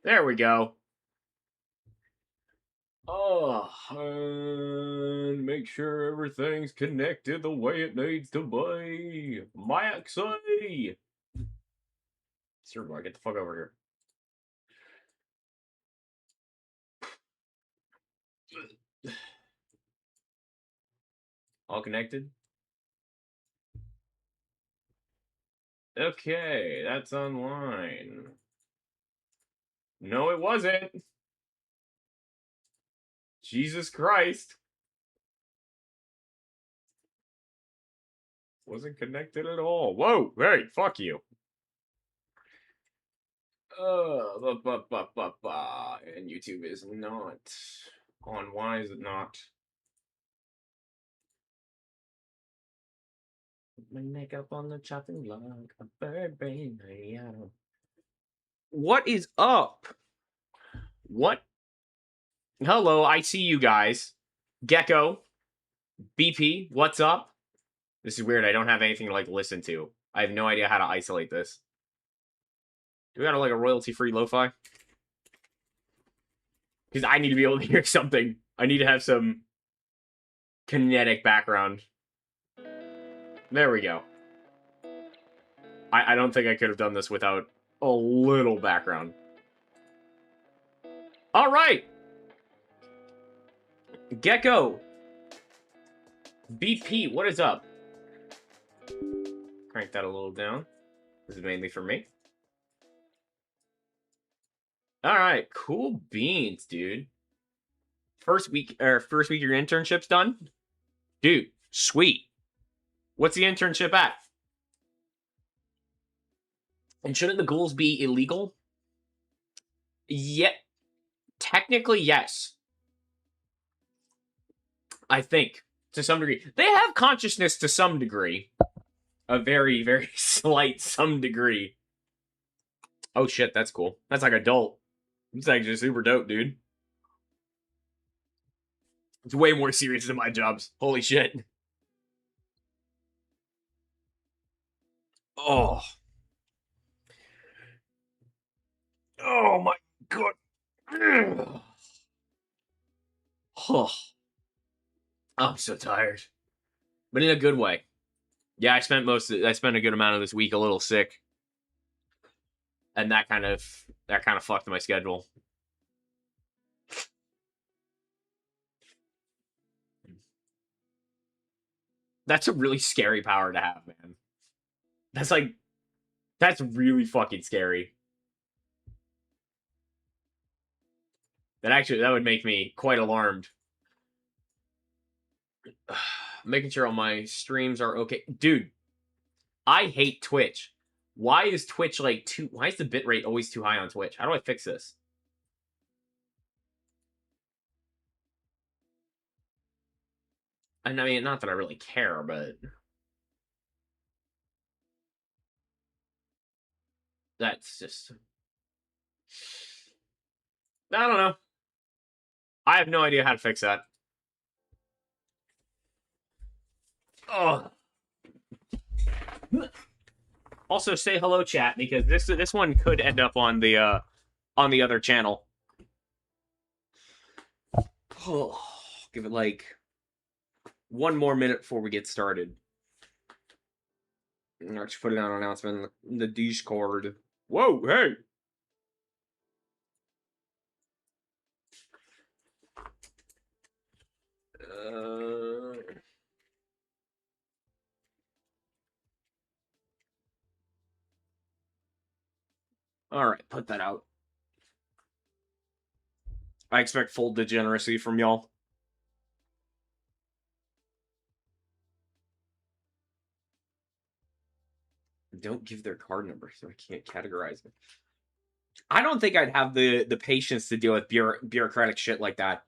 There we go. Oh, and make sure everything's connected the way it needs to be. Maxie! Sir, boy, get the fuck over here. All connected? Okay, that's online. No, it wasn't. Jesus Christ. Wasn't connected at all. Whoa, hey, fuck you. And YouTube is not on. Why is it not? My makeup on the chopping block, a bird brain. What is up? What? Hello, I see you guys. Gecko, BP, what's up? This is weird. I don't have anything to like listen to. I have no idea how to isolate this. Do we got like a royalty-free lo-fi? Because I need to be able to hear something. I need to have some kinetic background. There we go. I don't think I could have done this without a little background. All right. Gecko. BP, what is up? Crank that a little down. This is mainly for me. All right, cool beans, dude. First week your internship's done? Dude, sweet. What's the internship at? And shouldn't the ghouls be illegal? Yeah, technically, yes. I think, to some degree. They have consciousness to some degree. A very, very slight some degree. Oh shit, that's cool. That's like adult. It's like just super dope, dude. It's way more serious than my jobs. Holy shit. Oh. Oh my god. Oh. I'm so tired. But in a good way. Yeah, I spent a good amount of this week a little sick. And that kind of fucked my schedule. That's a really scary power to have, man. That's really fucking scary. That would make me quite alarmed. Making sure all my streams are okay. Dude, I hate Twitch. Why is Twitch why is the bitrate always too high on Twitch? How do I fix this? And I mean, not that I really care, but that's just, I don't know. I have no idea how to fix that. Oh. Also, say hello, chat, because this one could end up on the other channel. Oh, give it like one more minute before we get started. I'll just put it on an announcement in the Discord. Whoa, hey! All right, put that out. I expect full degeneracy from y'all. Don't give their card number, so I can't categorize it. I don't think I'd have the patience to deal with bureaucratic shit like that.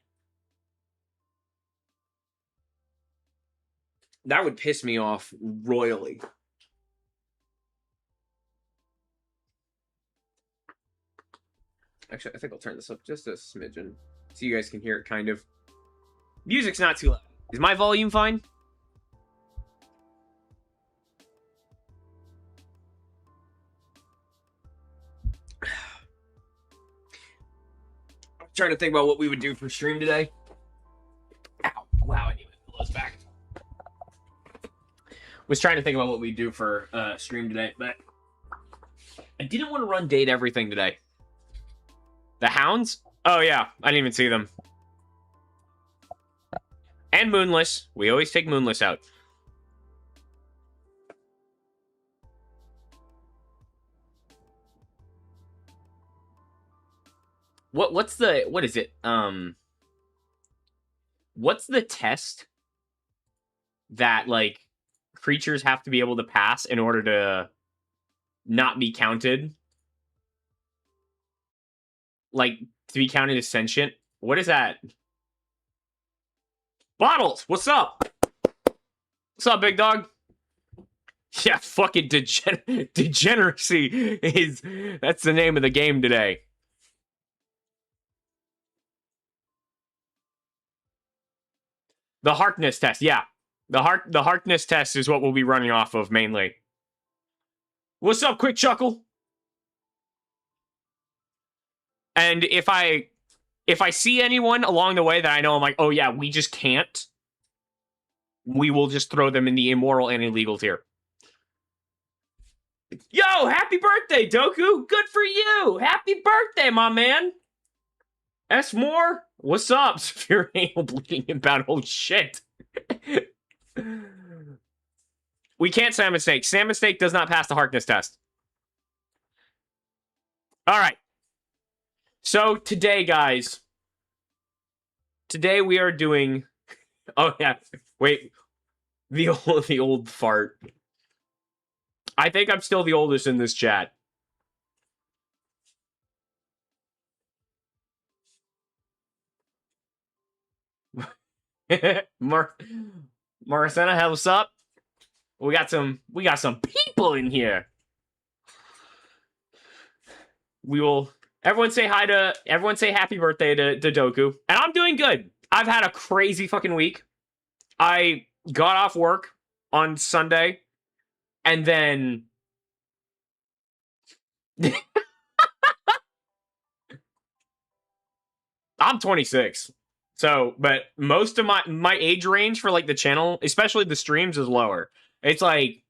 That would piss me off royally. Actually, I think I'll turn this up just a smidgen so you guys can hear it kind of. Music's not too loud. Is my volume fine? Trying to think about what we would do for stream today. Ow. Wow, I need my pillows back. Was trying to think about what we'd do for stream today, but I didn't want to run date everything today. The hounds? Oh, yeah. I didn't even see them. And Moonless. We always take Moonless out. What is it? What's the test that, like, creatures have to be able to pass in order to not be counted? Like, to be counted as sentient? What is that? Bottles! What's up? What's up, big dog? Yeah, fucking degeneracy is... That's the name of the game today. The Harkness test, yeah. The Harkness test is what we'll be running off of, mainly. What's up, 𝒞𝒽𝑒𝒸𝓀? And if I see anyone along the way that I know I'm like, oh yeah, we just can't, we will just throw them in the immoral and illegal tier. Yo, happy birthday, Doku! Good for you! Happy birthday, my man! S. Moore? What's up? Severe anal bleeding inbound. Oh, shit. We can't Salmon Snake. Salmon Snake does not pass the Harkness test. All right. So, today, guys. Today, we are doing... Oh, yeah. Wait. The old fart. I think I'm still the oldest in this chat. Maricena, what's up? We got some people in here. Everyone say happy birthday to Doku. And I'm doing good. I've had a crazy fucking week. I got off work on Sunday, and then I'm 26. So, but most of my age range for, like, the channel, especially the streams, is lower. It's, like,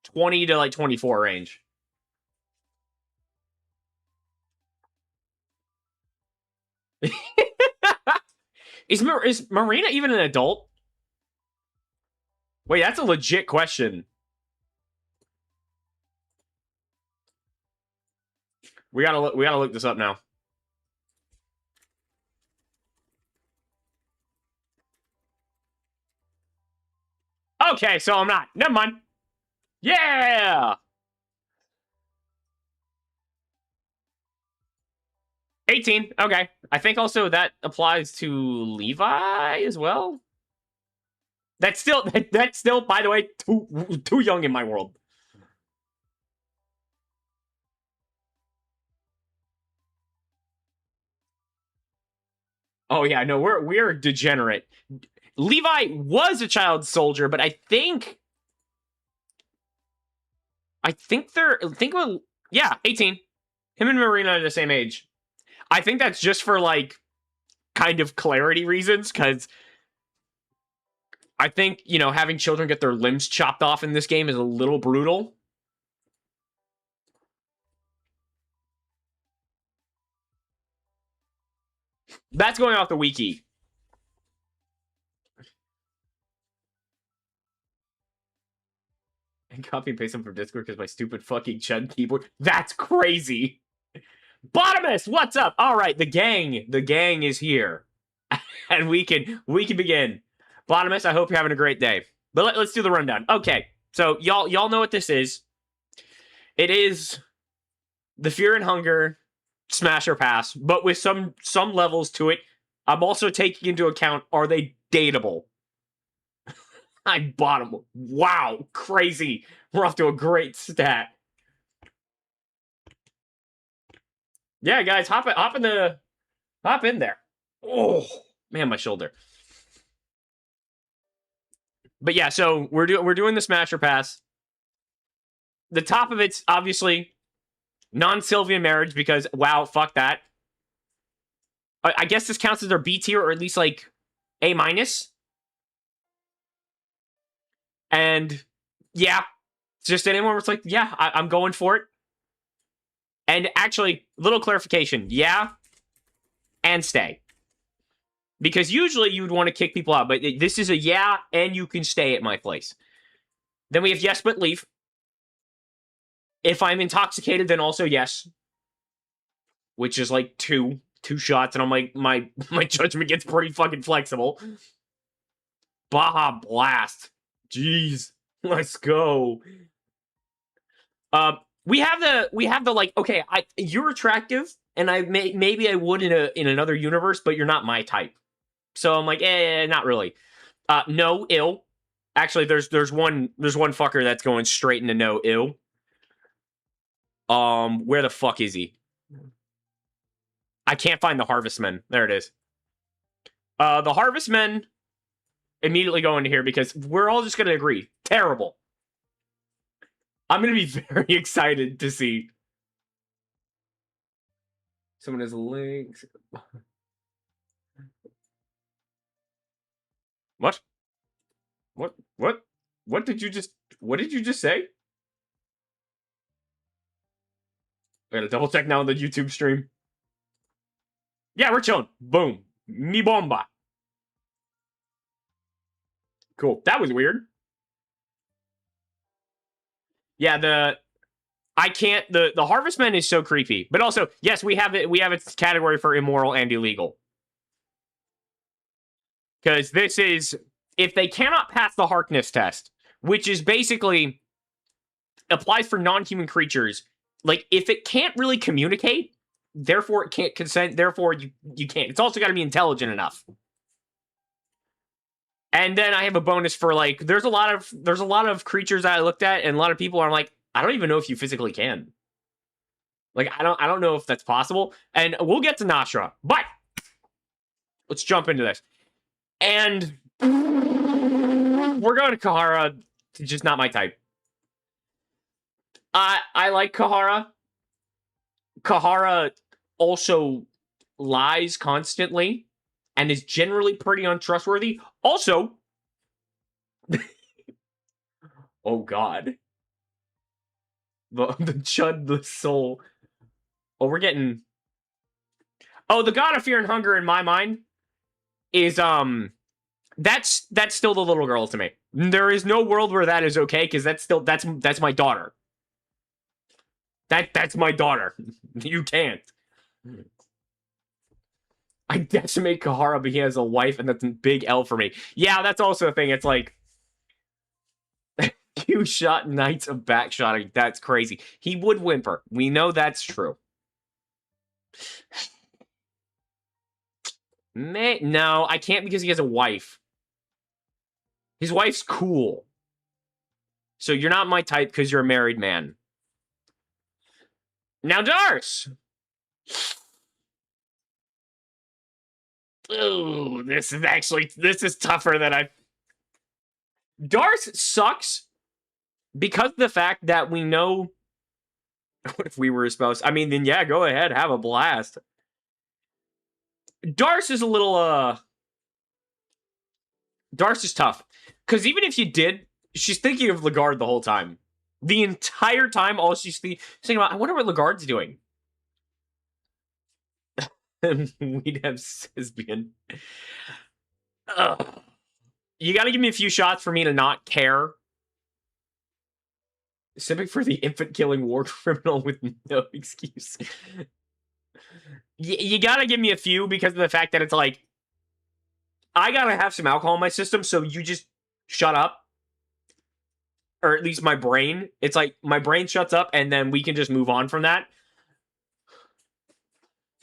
20 to, like, 24 range. Is Marina even an adult? Wait, that's a legit question. We gotta look this up now. Okay, so I'm not. Never mind. Yeah! 18. Okay. I think also that applies to Levi as well. That's still, by the way, too young in my world. Oh yeah, no, we're degenerate. Levi was a child soldier, but I think yeah, 18. Him and Marina are the same age. I think that's just for, like, kind of clarity reasons, because I think, you know, having children get their limbs chopped off in this game is a little brutal. That's going off the wiki. And copy and paste them from Discord because my stupid fucking Chud keyboard. That's crazy. Bottomist, what's up? All right, the gang is here, and we can begin. Bottomist, I hope you're having a great day. But let's do the rundown. Okay, so y'all know what this is. It is the Fear and Hunger Smash or Pass, but with some levels to it. I'm also taking into account, are they dateable? I bought them. Wow, crazy. We're off to a great stat. Yeah, guys, hop in there. Oh, man, my shoulder. But yeah, so we're doing the Smasher Pass. The top of it's obviously non-Sylvian marriage because, wow, fuck that. I guess this counts as their B tier, or at least like A minus. And yeah, it's just anyone where it's like, yeah, I'm going for it. And actually, little clarification, yeah, and stay. Because usually you'd want to kick people out, but this is a yeah, and you can stay at my place. Then we have yes, but leave. If I'm intoxicated, then also yes. Which is like two shots, and I'm like, my judgment gets pretty fucking flexible. Baja Blast. Jeez. Let's go. We have the like, okay, you're attractive, and maybe I would in another universe, but you're not my type. So I'm like, not really. No, ill. Actually, there's one fucker that's going straight into no, ill. Where the fuck is he? I can't find the Harvestmen. There it is. The Harvestmen immediately go into here because we're all just gonna agree. Terrible. I'm gonna be very excited to see. Someone has links. What? What did you just say? I gotta double check now on the YouTube stream. Yeah, we're chilling. Boom. Mi bomba. Cool. That was weird. Yeah, the Harvestman is so creepy. But also, yes, we have its category for immoral and illegal. Because this is, if they cannot pass the Harkness test, which is basically applies for non-human creatures, like if it can't really communicate, therefore it can't consent, therefore you can't. It's also got to be intelligent enough. And then I have a bonus for like, there's a lot of creatures that I looked at, and a lot of people are like, I don't even know if you physically can. Like, I don't know if that's possible. And we'll get to Nashra, but let's jump into this. And we're going to Kahara. Just not my type. I like Kahara. Kahara also lies constantly and is generally pretty untrustworthy. Also, oh god, the chudless soul. Oh, we're getting. Oh, the god of fear and hunger in my mind is that's still the little girl to me. There is no world where that is okay, because that's my daughter. That's my daughter. You can't. I decimate Kahara, but he has a wife, and that's a big L for me. Yeah, that's also a thing. It's like, you shot Knights of Backshotting. That's crazy. He would whimper. We know that's true. No, I can't because he has a wife. His wife's cool. So you're not my type because you're a married man. Now, Dars! Ooh, this is tougher than I... Dars sucks because of the fact that we know... What if we were a spouse? I mean, then yeah, go ahead, have a blast. Dars is a little, Dars is tough. Because even if you did, she's thinking of Lagarde the whole time. The entire time, all she's thinking about, I wonder what Lagarde's doing. We'd have Sisbian. You gotta give me a few shots for me to not care. Simping for the infant-killing war criminal with no excuse. You gotta give me a few because of the fact that it's like, I gotta have some alcohol in my system, so you just shut up. Or at least my brain. It's like, my brain shuts up, and then we can just move on from that.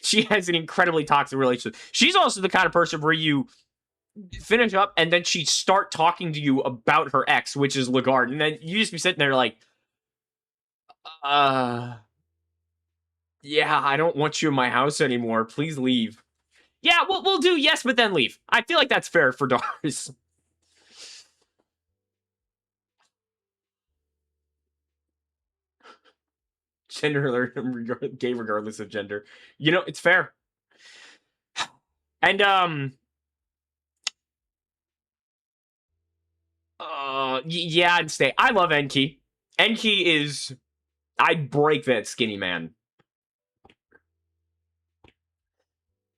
She has an incredibly toxic relationship. She's also the kind of person where you finish up, and then she'd start talking to you about her ex, which is Lagarde, and then you just be sitting there like, yeah, I don't want you in my house anymore. Please leave. Yeah, we'll do yes, but then leave. I feel like that's fair for Dars. Gender alert, gay regardless of gender. You know, it's fair. And yeah, I'd stay. I love Enki. Enki is, I'd break that skinny man.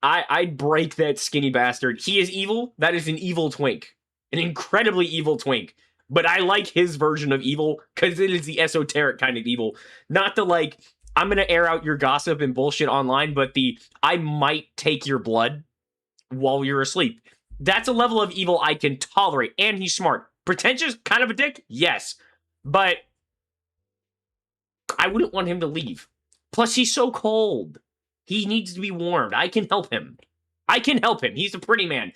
I'd break that skinny bastard. He is evil. That is an evil twink. An incredibly evil twink. But I like his version of evil because it is the esoteric kind of evil. Not the, like, I'm going to air out your gossip and bullshit online, but the, I might take your blood while you're asleep. That's a level of evil I can tolerate. And he's smart. Pretentious? Kind of a dick? Yes. But I wouldn't want him to leave. Plus, he's so cold. He needs to be warmed. I can help him. I can help him. He's a pretty man.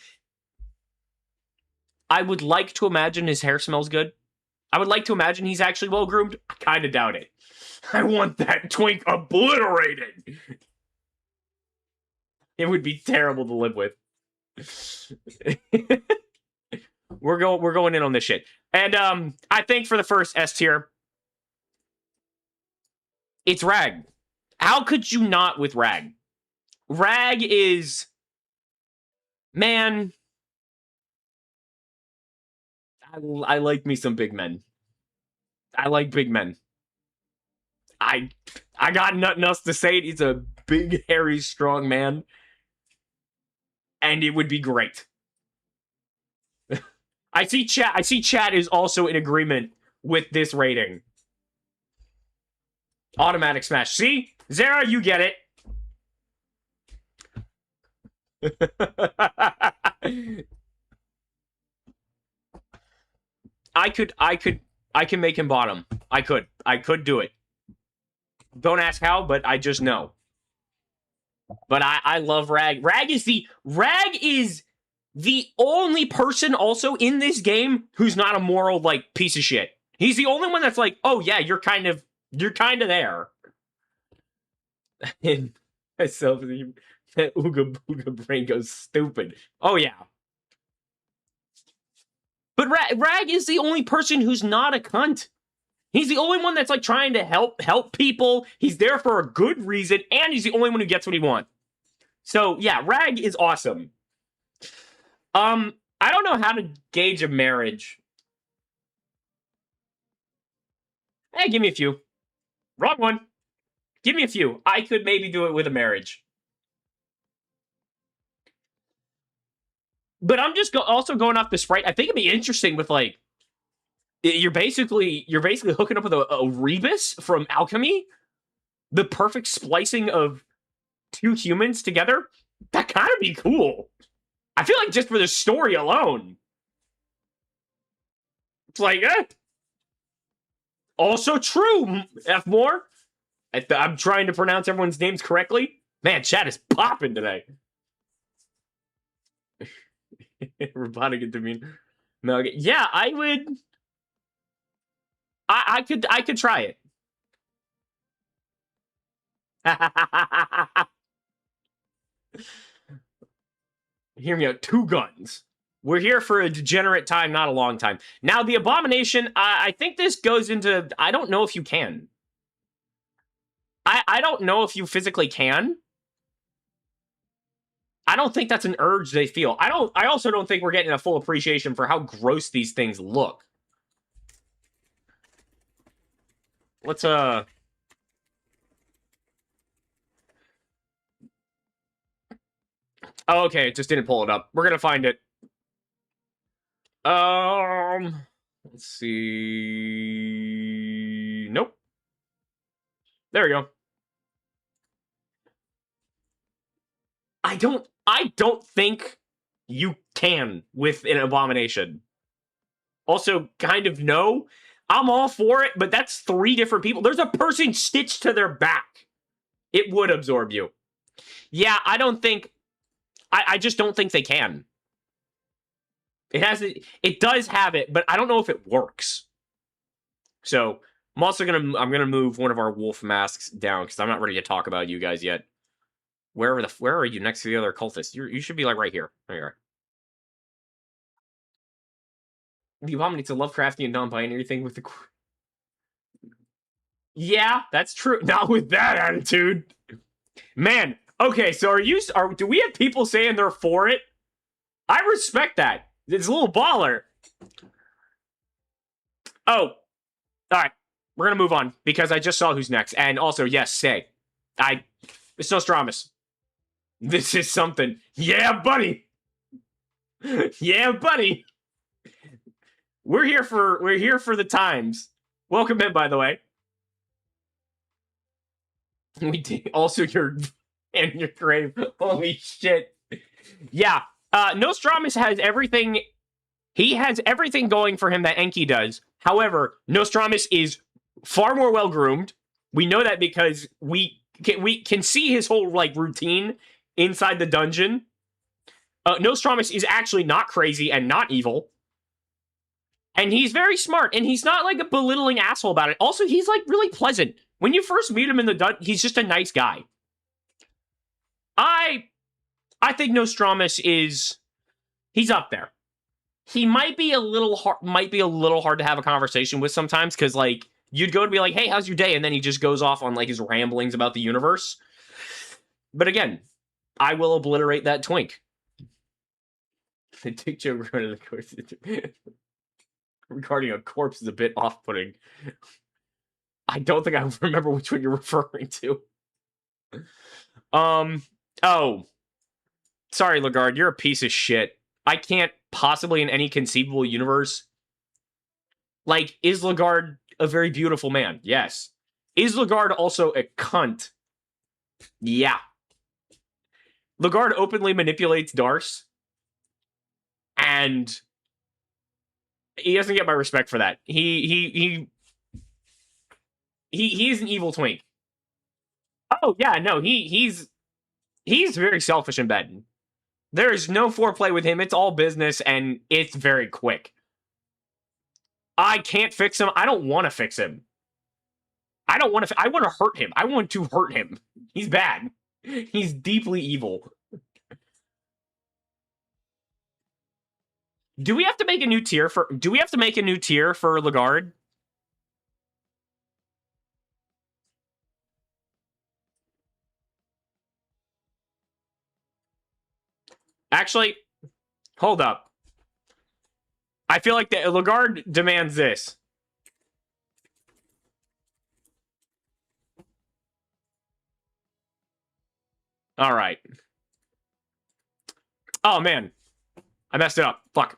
I would like to imagine his hair smells good. I would like to imagine he's actually well-groomed. I kind of doubt it. I want that twink obliterated. It would be terrible to live with. We're going in on this shit. And I think for the first S tier, it's Rag. How could you not with Rag? Rag is, man, I like me some big men. I like big men. I got nothing else to say. He's a big, hairy, strong man. And it would be great. I see chat is also in agreement with this rating. Automatic smash. See? Zara, you get it. I can make him bottom. I could do it. Don't ask how, but I just know. But I love Rag. Rag is the only person also in this game who's not a moral, like, piece of shit. He's the only one that's like, oh yeah, you're kind of there. And myself, that Ooga Booga brain goes stupid. Oh yeah. But Rag is the only person who's not a cunt. He's the only one that's like trying to help people. He's there for a good reason, and he's the only one who gets what he wants. So yeah, Rag is awesome. I don't know how to gauge a marriage. Hey, give me a few. Wrong one. Give me a few. I could maybe do it with a marriage. But I'm just also going off the sprite. I think it'd be interesting with, like, you're basically hooking up with a 𝒞𝒽𝒸𝓀 from Alchemy. The perfect splicing of two humans together. That kind of be cool. I feel like just for the story alone. It's like, also true, F more. I'm trying to pronounce everyone's names correctly. Man, chat is popping today. Robotic and demean. No, yeah, I would. I could try it. Hear me out. 2 guns. We're here for a degenerate time, not a long time. Now, the abomination, I think this goes into, I don't know if you can. I don't know if you physically can. I don't think that's an urge they feel. I also don't think we're getting a full appreciation for how gross these things look. Let's, oh, okay, it just didn't pull it up. We're gonna find it. Let's see. Nope. There we go. I don't think you can with an abomination. Also, kind of no. I'm all for it, but that's 3 different people. There's a person stitched to their back. It would absorb you. Yeah, I don't think... I just don't think they can. It does have it, but I don't know if it works. So, I'm gonna move one of our wolf masks down, because I'm not ready to talk about you guys yet. Where are you next to the other cultists? You should be like right here. There you are. The abominate's a Lovecraftian non-binary thing with the... Yeah, that's true. Not with that attitude. Man, Okay, so do we have people saying they're for it? I respect that. It's a little baller. Oh, all right. We're gonna move on because I just saw who's next. And also, yes, say. It's Nostradamus. This is something. Yeah, buddy. Yeah, buddy. We're here for the times. Welcome in, by the way. We did also your grave. Holy shit. Yeah. Nostradamus has everything. He has everything going for him that Enki does. However, Nostradamus is far more well groomed. We know that because we can see his whole like routine inside the dungeon. Nostradamus is actually not crazy and not evil. And he's very smart, and he's not like a belittling asshole about it. Also, he's like really pleasant. When you first meet him in the dungeon, he's just a nice guy. I think Nostradamus he's up there. He might be a little hard to have a conversation with sometimes, because like you'd go to be like, hey, how's your day? And then he just goes off on like his ramblings about the universe. But again, I will obliterate that twink. The dick joke regarding a corpse is a bit off-putting. I don't think I remember which one you're referring to. Oh. Sorry, Lagarde, you're a piece of shit. I can't possibly in any conceivable universe. Like, is Lagarde a very beautiful man? Yes. Is Lagarde also a cunt? Yeah. Lagarde openly manipulates Darce. And he doesn't get my respect for that. He is an evil twink. Oh yeah, no, he's very selfish in bed. There is no foreplay with him. It's all business, and it's very quick. I can't fix him. I don't want to fix him. I want to hurt him. I want to hurt him. He's bad. He's deeply evil. Do we have to make a new tier for Lagarde? Actually, hold up. I feel like the Lagarde demands this. All right. Oh man, I messed it up. Fuck.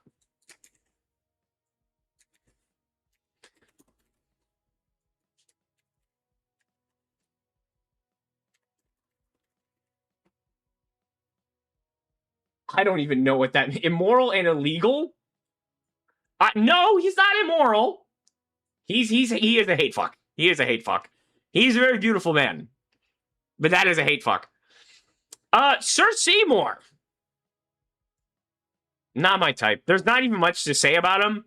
I don't even know what that means. Immoral and illegal? No, he's not immoral. He is a hate fuck. He is a hate fuck. He's a very beautiful man. But that is a hate fuck. Sir Seymour. Not my type. There's not even much to say about him.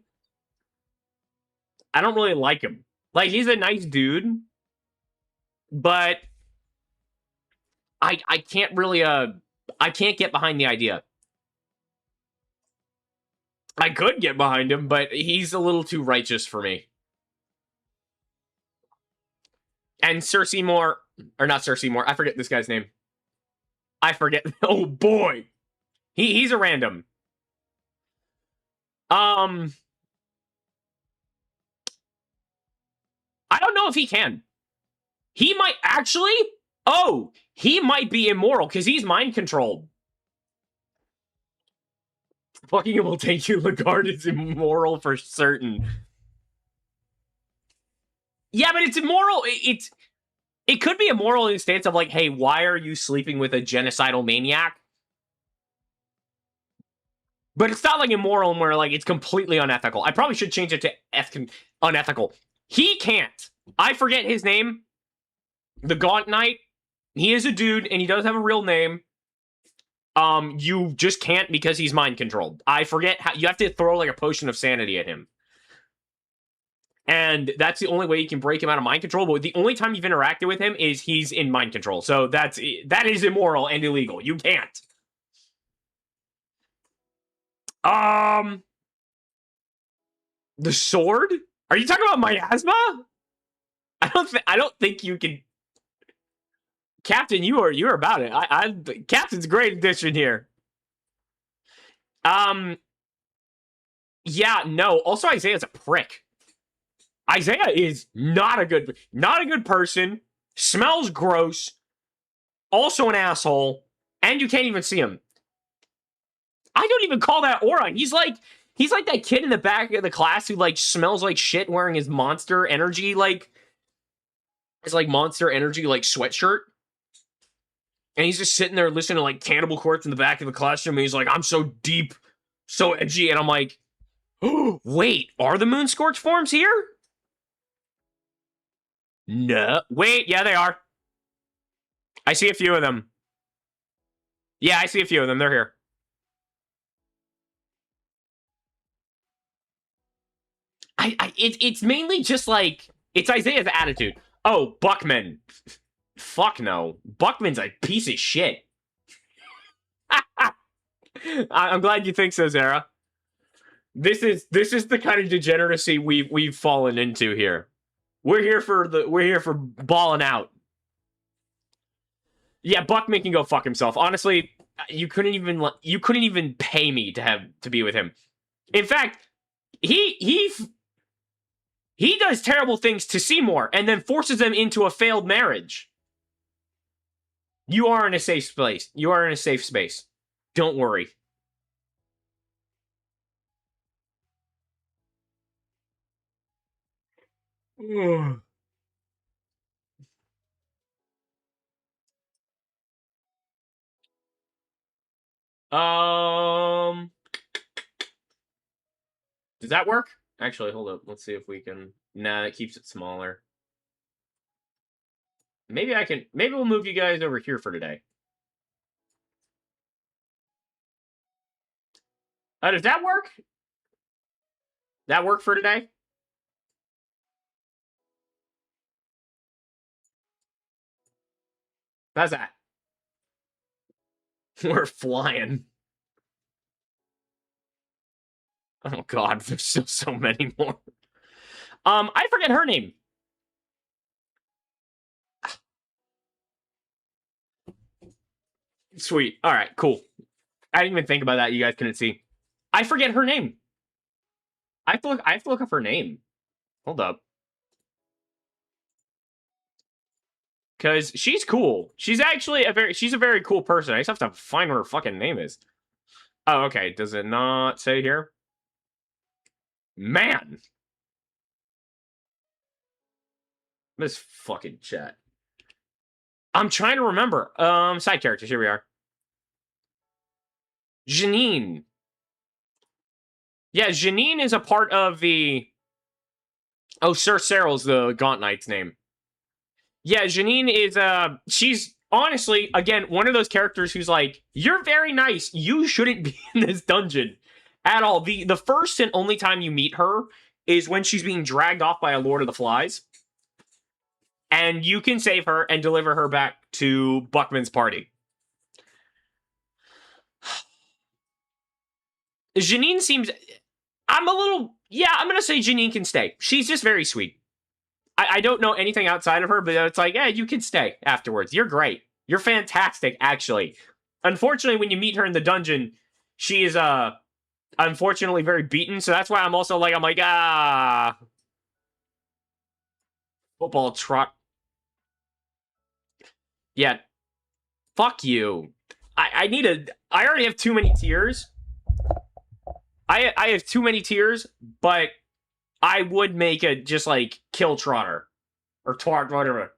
I don't really like him. Like, he's a nice dude. But I can't really, I can't get behind the idea. I could get behind him, but he's a little too righteous for me. And Sir Seymour, or not Sir Seymour, I forget this guy's name. I forget. Oh boy. He's a random. I don't know if he can. He might actually. Oh, he might be immoral because he's mind controlled. Fucking it will take you. Lagarde is immoral for certain. Yeah, but it's immoral. It could be immoral in the stance of like, hey, why are you sleeping with a genocidal maniac? But it's not like immoral where like it's completely unethical. I probably should change it to unethical. He can't. I forget his name. The Gaunt Knight. He is a dude, and he does have a real name. You just can't because he's mind controlled. I forget how you have to throw like a potion of sanity at him. And that's the only way you can break him out of mind control. But the only time you've interacted with him is he's in mind control. So that is immoral and illegal. You can't. The sword? Are you talking about miasma? I don't think you can. Captain, you're about it. Captain's a great addition here. Yeah, no. Also, Isaiah's a prick. Isaiah is not a good person. Smells gross. Also an asshole, and you can't even see him. I don't even call that aura. He's like that kid in the back of the class who like smells like shit wearing his Monster Energy Monster Energy sweatshirt. And he's just sitting there listening to like Cannibal Corpse in the back of the classroom. And he's like, I'm so deep, so edgy. And I'm like, oh, wait, are the Moon Scorch forms here? No. Wait, yeah, they are. I see a few of them. Yeah, I see a few of them. They're here. It's mainly just like, it's Isaiah's attitude. Oh, Buckman. Fuck no. Buckman's a piece of shit. I'm glad you think so, Zara. This is the kind of degeneracy we've fallen into here. We're here for balling out. Yeah, Buckman can go fuck himself. Honestly, you couldn't even pay me to be with him. In fact, he does terrible things to Seymour and then forces them into a failed marriage. You are in a safe place. You are in a safe space. Don't worry. Does that work? Actually, hold up. Let's see if we can. Nah, that keeps it smaller. Maybe I can. Maybe we'll move you guys over here for today. Does that work? That work for today? How's that? We're flying. Oh god, there's still so many more. I forget her name. Sweet. All right, cool. I didn't even think about that. You guys couldn't see. I forget her name. I have to look up her name. Hold up. Because she's cool. She's actually she's a very cool person. I just have to find what her fucking name is. Oh, okay. Does it not say here? Man. This fucking chat. I'm trying to remember. Side characters. Here we are. Janine. Yeah, Janine is a part of the... Oh, Sir Cyril's the Gaunt Knight's name. Yeah, Janine is, she's honestly, again, one of those characters who's like, you're very nice. You shouldn't be in this dungeon at all. The first and only time you meet her is when she's being dragged off by a Lord of the Flies. And you can save her and deliver her back to Buckman's party. Janine seems... I'm going to say Janine can stay. She's just very sweet. I don't know anything outside of her, but it's like, yeah, you can stay afterwards. You're great. You're fantastic, actually. Unfortunately, when you meet her in the dungeon, she is, unfortunately very beaten, so that's why I'm like, football truck. Yeah. Fuck you. I already have too many tears. I have too many tears, but I would make it just like kill Trotter or Twart, whatever.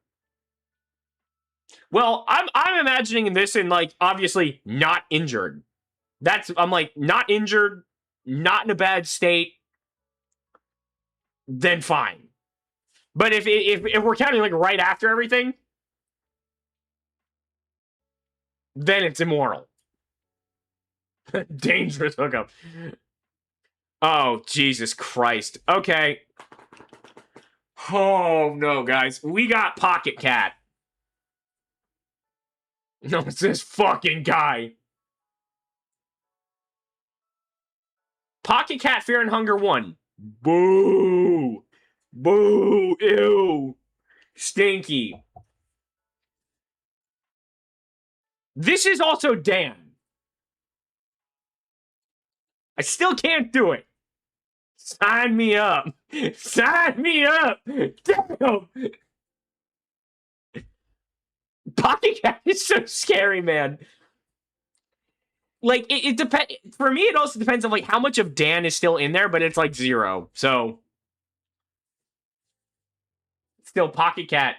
Well, I'm imagining this in like obviously not injured. I'm like not injured, not in a bad state. Then fine. But if we're counting like right after everything, then it's immoral. Dangerous hookup. Oh, Jesus Christ. Okay. Oh, no, guys. We got Pocket Cat. No, it's this fucking guy. Pocket Cat, Fear and Hunger 1. Boo. Boo. Ew. Stinky. This is also Dan. I still can't do it. Sign me up. Sign me up. Damn. Pocket Cat is so scary, man. Like, it depends. For me, it also depends on, like, how much of Dan is still in there, but it's, like, 0. So, still, Pocket Cat.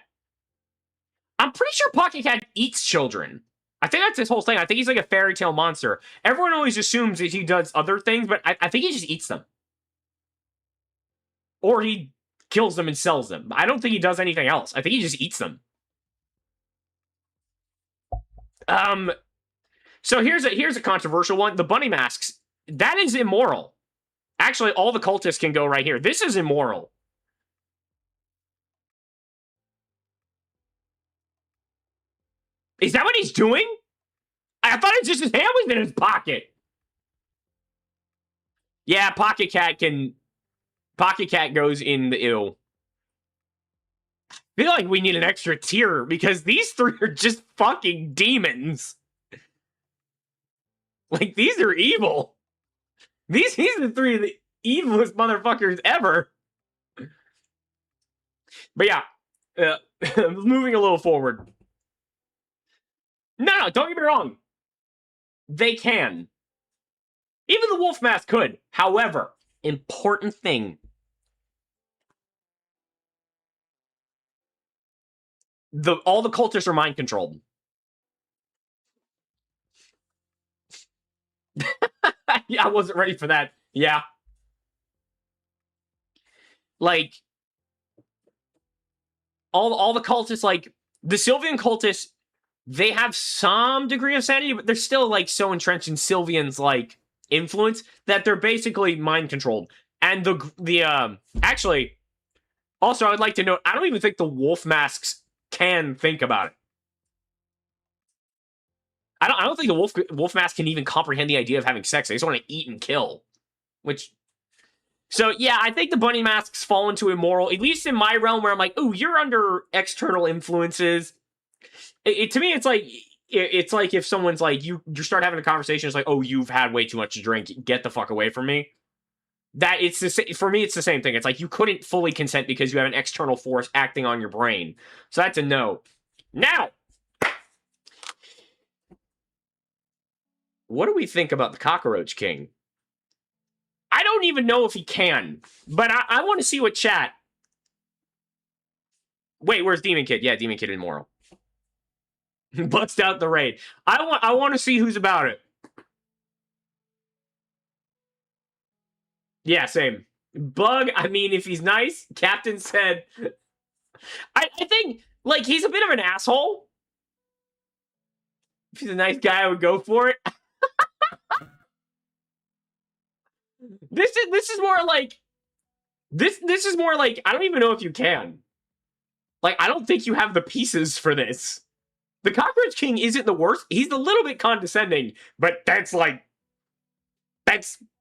I'm pretty sure Pocket Cat eats children. I think that's his whole thing. I think he's, like, a fairy tale monster. Everyone always assumes that he does other things, but I think he just eats them. Or he kills them and sells them. I don't think he does anything else. I think he just eats them. So here's a controversial one. The bunny masks. That is immoral. Actually, all the cultists can go right here. This is immoral. Is that what he's doing? I thought it's just his hand was in his pocket. Yeah, Pocket Cat goes in the ew. I feel like we need an extra tier because these 3 are just fucking demons. Like, these are evil. These are 3 of the evilest motherfuckers ever. But yeah, moving a little forward. No, don't get me wrong. They can. Even the wolf mask could. However, important thing. All the cultists are mind controlled. Yeah, I wasn't ready for that. Yeah. Like, all the cultists, like, the Sylvian cultists, they have some degree of sanity, but they're still, like, so entrenched in Sylvian's, like, influence that they're basically mind controlled. And actually, also, I would like to note, I don't even think the wolf masks can think about it. I don't think the wolf mask can even comprehend the idea of having sex. They just want to eat and kill. So, yeah, I think the bunny masks fall into immoral, at least in my realm, where I'm like, ooh, you're under external influences. To me, it's like if someone's like, you start having a conversation, it's like, oh, you've had way too much to drink, get the fuck away from me. For me, it's the same thing. It's like you couldn't fully consent because you have an external force acting on your brain. So that's a no. Now, what do we think about the Cockroach King? I don't even know if he can, but I want to see what chat. Wait, where's Demon Kid? Yeah, Demon Kid immoral. Bust out the raid. I want to see who's about it. Yeah, same. Bug, I mean, if he's nice, Captain said. I think, like, he's a bit of an asshole. If he's a nice guy, I would go for it. This is more like this is more like I don't even know if you can. Like, I don't think you have the pieces for this. The Cockroach King isn't the worst. He's a little bit condescending, but that's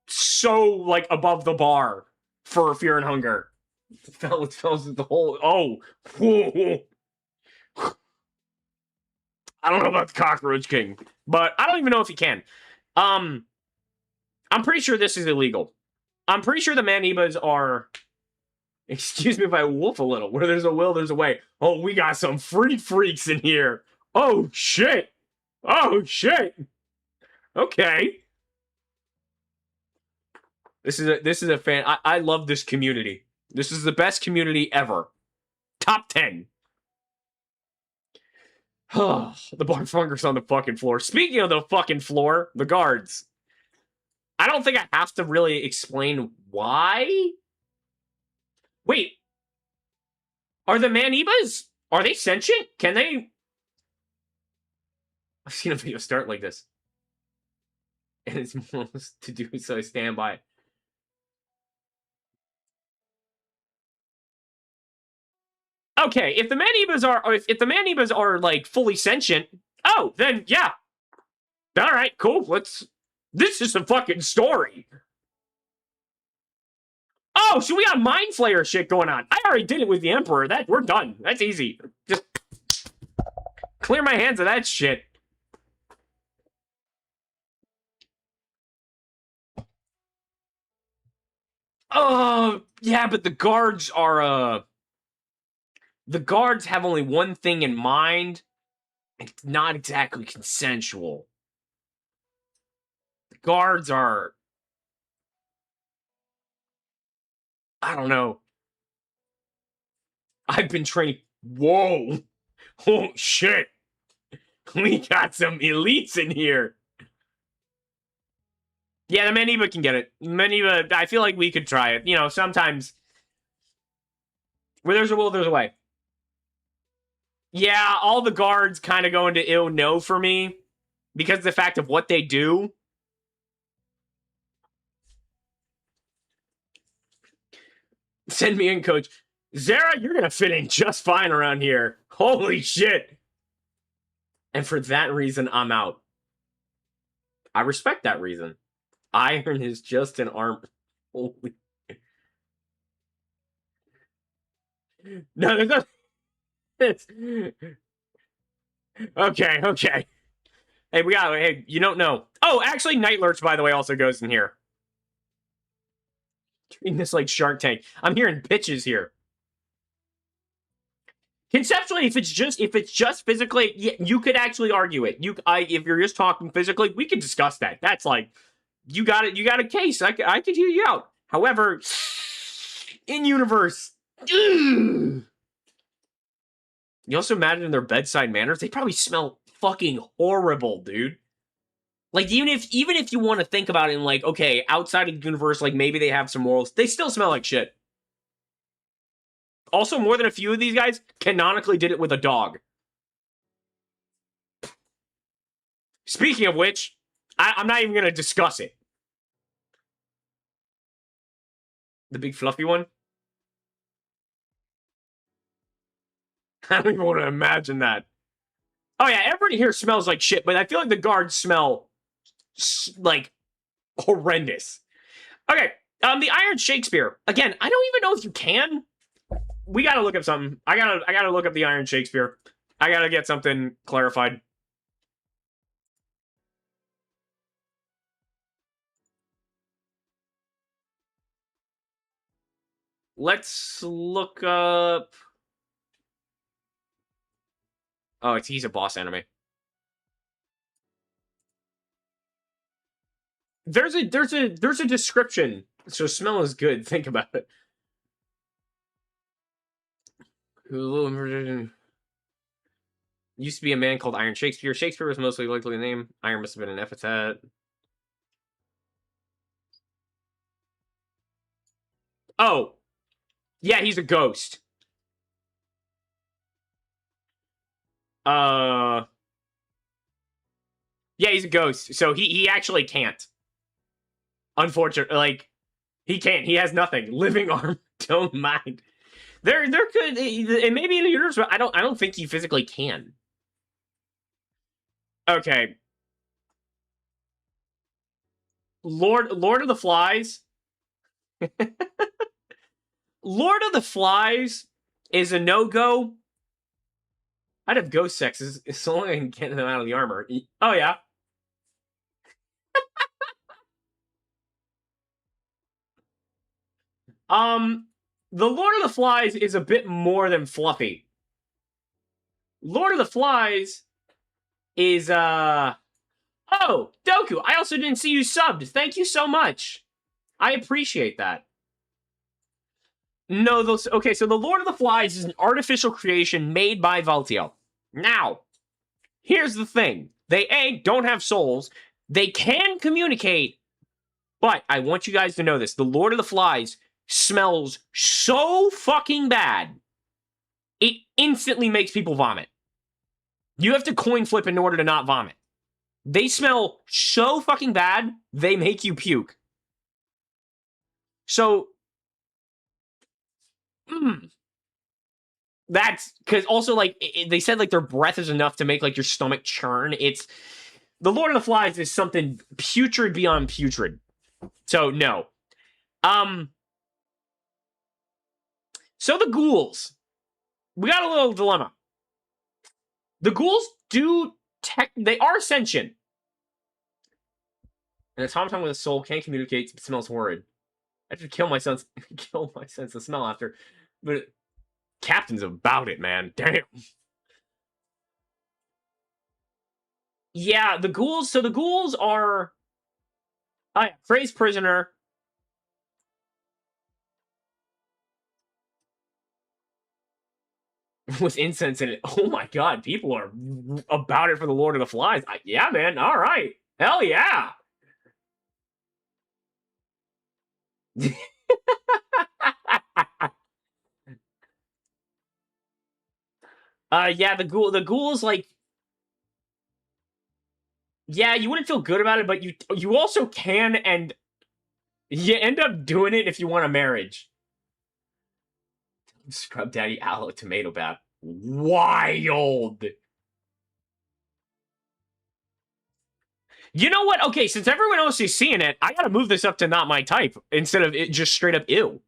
so like above the bar for Fear and Hunger. Fellas, the whole I don't know about the Cockroach King, but I don't even know if he can. I'm pretty sure this is illegal. I'm pretty sure the Manibas are. Excuse me if I wolf a little. Where there's a will, there's a way. Oh, we got some freaks in here. Oh shit. Oh shit. Okay. This is a fan. I love this community. This is the best community ever. Top 10. The bar fungus on the fucking floor. Speaking of the fucking floor, the guards. I don't think I have to really explain why. Wait. Are the Manibas? Are they sentient? Can they? I've seen a video start like this. And it's most to do, so I stand by it. Okay, if the Manibas are like fully sentient, oh, then yeah. All right, cool. This is a fucking story. Oh, so we got Mind Flayer shit going on. I already did it with the Emperor. We're done. That's easy. Just clear my hands of that shit. Yeah, but the guards are, the guards have only one thing in mind. It's not exactly consensual. The guards are... I don't know. I've been training... Whoa! Oh, shit! We got some elites in here! Yeah, the Maniba can get it. Maniba, I feel like we could try it. You know, sometimes... Where there's a will, there's a way. Yeah, all the guards kind of go into ill no for me. Because of the fact of what they do. Send me in, coach. Zara, you're gonna fit in just fine around here. Holy shit. And for that reason, I'm out. I respect that reason. Iron is just an arm. Holy. No, there's no... Okay, okay. Hey, hey, you don't know. Oh, actually, Night Lurch, by the way, also goes in here. Treating this like Shark Tank. I'm hearing pitches here. Conceptually, if it's just physically, yeah, you could actually argue it. If you're just talking physically, we could discuss that. That's like, you got it. You got a case. I could hear you out. However, in universe, ugh. You also imagine their bedside manners. They probably smell fucking horrible, dude. Like, even if you want to think about it in, like, okay, outside of the universe, like, maybe they have some morals, they still smell like shit. Also, more than a few of these guys canonically did it with a dog. Speaking of which, I'm not even going to discuss it. The big fluffy one? I don't even want to imagine that. Oh yeah, everybody here smells like shit, but I feel like the guards smell like horrendous. Okay, the Iron Shakespeare. Again, I don't even know if you can. We gotta look up something. I gotta look up the Iron Shakespeare. I gotta get something clarified. Let's look up... Oh, he's a boss enemy. There's a description. So smell is good. Think about it. Used to be a man called Iron Shakespeare. Shakespeare was mostly likely the name. Iron must have been an epithet. Oh. Yeah, he's a ghost. Yeah, he's a ghost. So he actually can't. Unfortunately, like, he can't. He has nothing. Living arm, don't mind. There could, it may be in the universe, but I don't think he physically can. Okay. Lord of the Flies. Lord of the Flies is a no-go. I'd have ghost sexes so long as I can get them out of the armor. Oh, yeah. The Lord of the Flies is a bit more than fluffy. Lord of the Flies is, Oh, Doku, I also didn't see you subbed. Thank you so much. I appreciate that. No, okay, so the Lord of the Flies is an artificial creation made by 𝒞𝒽𝓀. Now, here's the thing. They, A, don't have souls. They can communicate, but I want you guys to know this. The Lord of the Flies smells so fucking bad, it instantly makes people vomit. You have to coin flip in order to not vomit. They smell so fucking bad, they make you puke. So, that's because also, like, they said, like, their breath is enough to make, like, your stomach churn. It's, the Lord of the Flies is something putrid beyond putrid. So, no. So the ghouls. We got a little dilemma. The ghouls they are sentient. And a tom-tom with a soul can't communicate, smells horrid. I should kill my sense of smell after. But Captain's about it, man. Damn. Yeah, the ghouls. So the ghouls are. Oh, yeah, Frey's prisoner. With incense in it. Oh my god, people are about it for the Lord of the Flies. Yeah, man. All right. Hell yeah. Yeah, the ghouls like. Yeah, you wouldn't feel good about it, but you also can, and you end up doing it if you want a marriage. Scrub Daddy Aloe Tomato Bath. Wild. You know what? Okay, since everyone else is seeing it, I gotta move this up to not my type instead of it just straight up ew.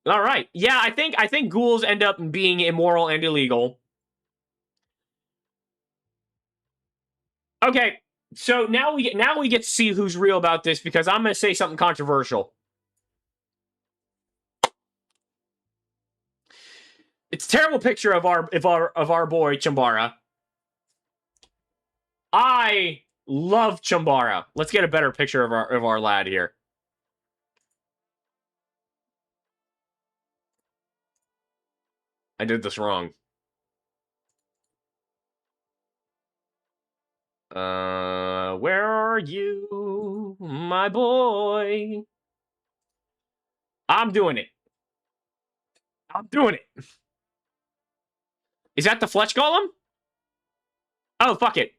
All right. Yeah, I think ghouls end up being immoral and illegal. Okay, so now we get to see who's real about this because I'm gonna say something controversial. It's a terrible picture of our boy 𝒞𝒽𝓀. I love 𝒞𝒽𝓀. Let's get a better picture of our lad here. I did this wrong. Where are you, my boy? I'm doing it. I'm doing it. Is that the Fletch Golem? Oh, fuck it.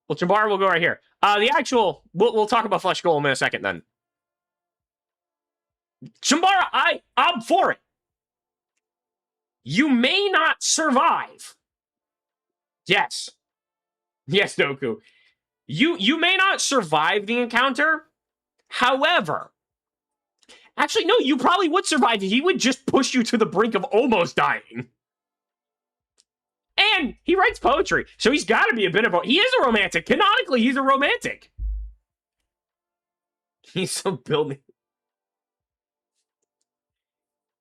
Well, 𝒞𝒽𝓀 will go right here. The actual... We'll talk about Fletch Golem in a second, then. 𝒞𝒽𝓀, I'm for it. You may not survive. Yes. Yes, Doku. You may not survive the encounter. However... Actually, no, you probably would survive. He would just push you to the brink of almost dying. And he writes poetry, so he's got to be a bit of a... He is a romantic. Canonically, he's a romantic. He's so building...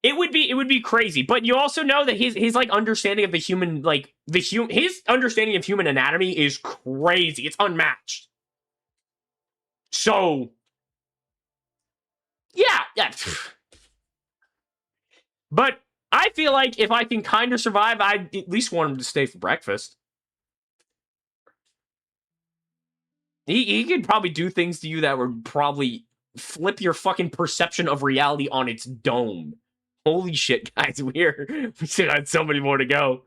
It would be crazy, but you also know that his like understanding of the human, like his understanding of human anatomy is crazy. It's unmatched. So, yeah. But I feel like if I can kind of survive, I'd at least want him to stay for breakfast. He could probably do things to you that would probably flip your fucking perception of reality on its dome. Holy shit, guys, we still got so many more to go.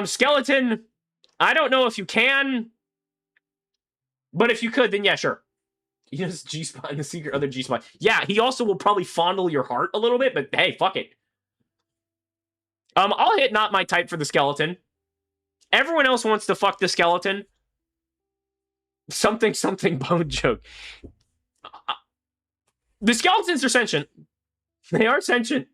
Skeleton, I don't know if you can, but if you could, then yeah, sure. He has G-spot in the secret other G-spot. Yeah, he also will probably fondle your heart a little bit, but hey, fuck it. I'll hit not my type for the skeleton. Everyone else wants to fuck the skeleton. Something bone joke. The skeletons are sentient. They are sentient.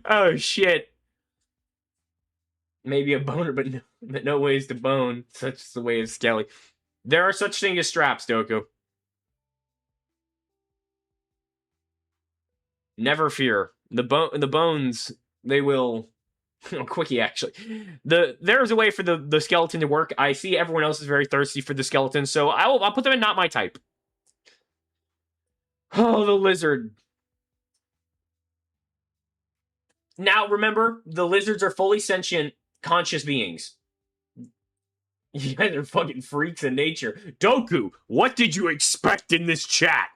Oh, shit. Maybe a boner, but no ways to bone. Such is the way of Skelly. There are such things as straps, Doku. Never fear. The bones, they will... Quickie, actually. There's a way for the skeleton to work. I see everyone else is very thirsty for the skeleton, so I'll put them in not my type. Oh, the lizard. Now, remember, the lizards are fully sentient, conscious beings. You guys are fucking freaks in nature. Doku, what did you expect in this chat?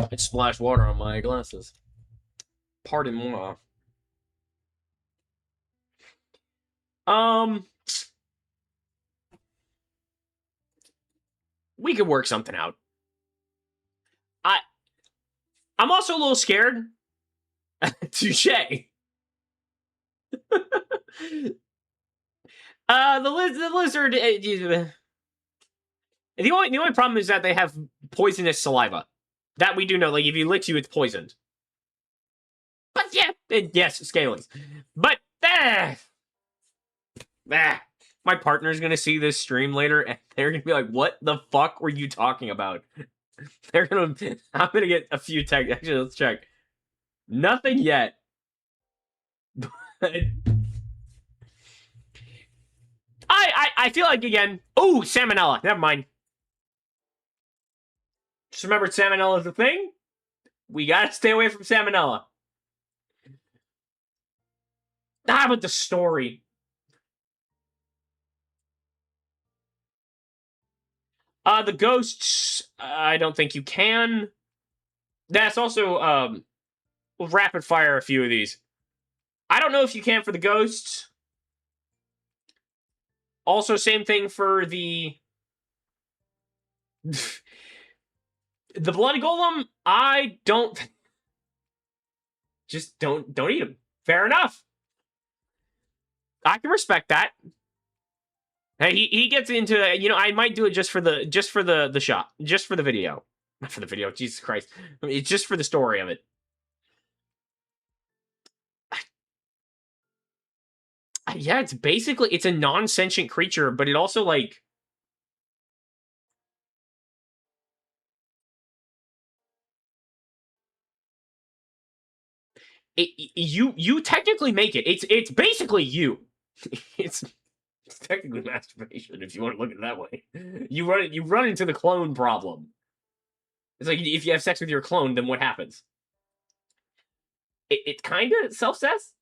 I splashed water on my glasses. Pardon moi. We could work something out. I'm also a little scared. Touche. The lizard. The only problem is that they have poisonous saliva. That we do know. Like, if he licks you, it's poisoned. But yeah, yes, scalings. But, my partner's gonna see this stream later, and they're gonna be like, what the fuck were you talking about? I'm gonna get a few texts. Actually, let's check. Nothing yet. But I feel like, again, oh, salmonella. Never mind. Just remember, salmonella is a thing. We gotta stay away from salmonella. How about the story? The ghosts, I don't think you can. That's also, rapid fire a few of these. I don't know if you can for the ghosts. Also, same thing for the... the bloody golem, I don't... Just don't eat him. Fair enough. I can respect that. Hey, he gets into, you know, I might do it just for the shot, just for the video, not for the video. Jesus Christ, I mean, it's just for the story of it. Yeah, it's basically, it's a non-sentient creature, but it also, like, you technically make it. It's basically you. It's technically masturbation if you want to look at it that way. You run into the clone problem. It's like, if you have sex with your clone, then what happens? It kind of self-says.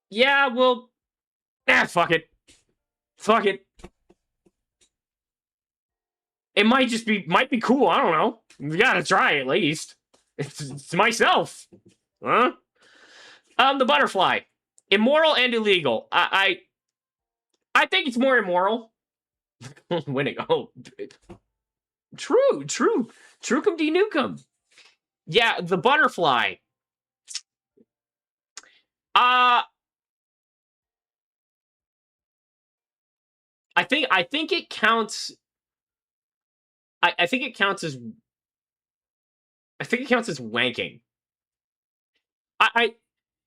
Yeah, well, fuck it. Fuck it. It might be cool. I don't know. We gotta try at least. It's myself. Huh? The butterfly. Immoral and illegal. I think it's more immoral. Winning. Oh. True. Trucum de nukem. Yeah, the butterfly. I think it counts. I think it counts as wanking.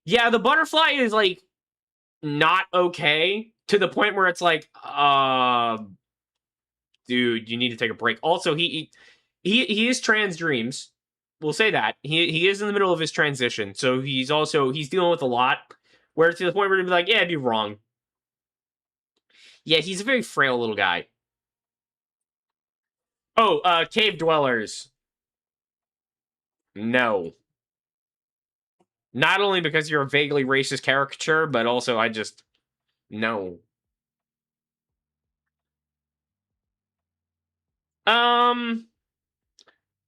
Yeah, the butterfly is like not okay to the point where it's like, dude, you need to take a break. Also, he is trans dreams. We'll say that. He is in the middle of his transition, so he's dealing with a lot. Where to the point where he'd be like, yeah, I'd be wrong. Yeah, he's a very frail little guy. Oh, cave dwellers. No. Not only because you're a vaguely racist caricature, but also no.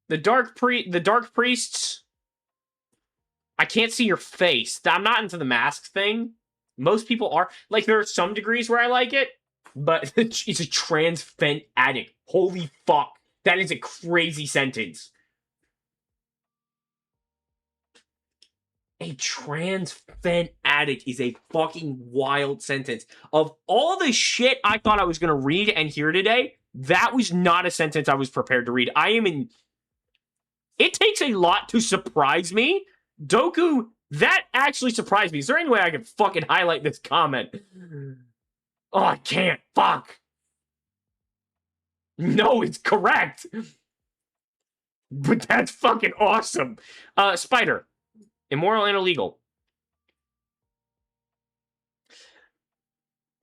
The dark priests. I can't see your face. I'm not into the mask thing. Most people are. Like, there are some degrees where I like it, but it's a trans fent addict. Holy fuck. That is a crazy sentence. A trans fent addict is a fucking wild sentence. Of all the shit I thought I was going to read and hear today, that was not a sentence I was prepared to read. It takes a lot to surprise me. Doku, that actually surprised me. Is there any way I can fucking highlight this comment? Oh, I can't. Fuck. No, it's correct. But that's fucking awesome. Spider. Immoral and illegal.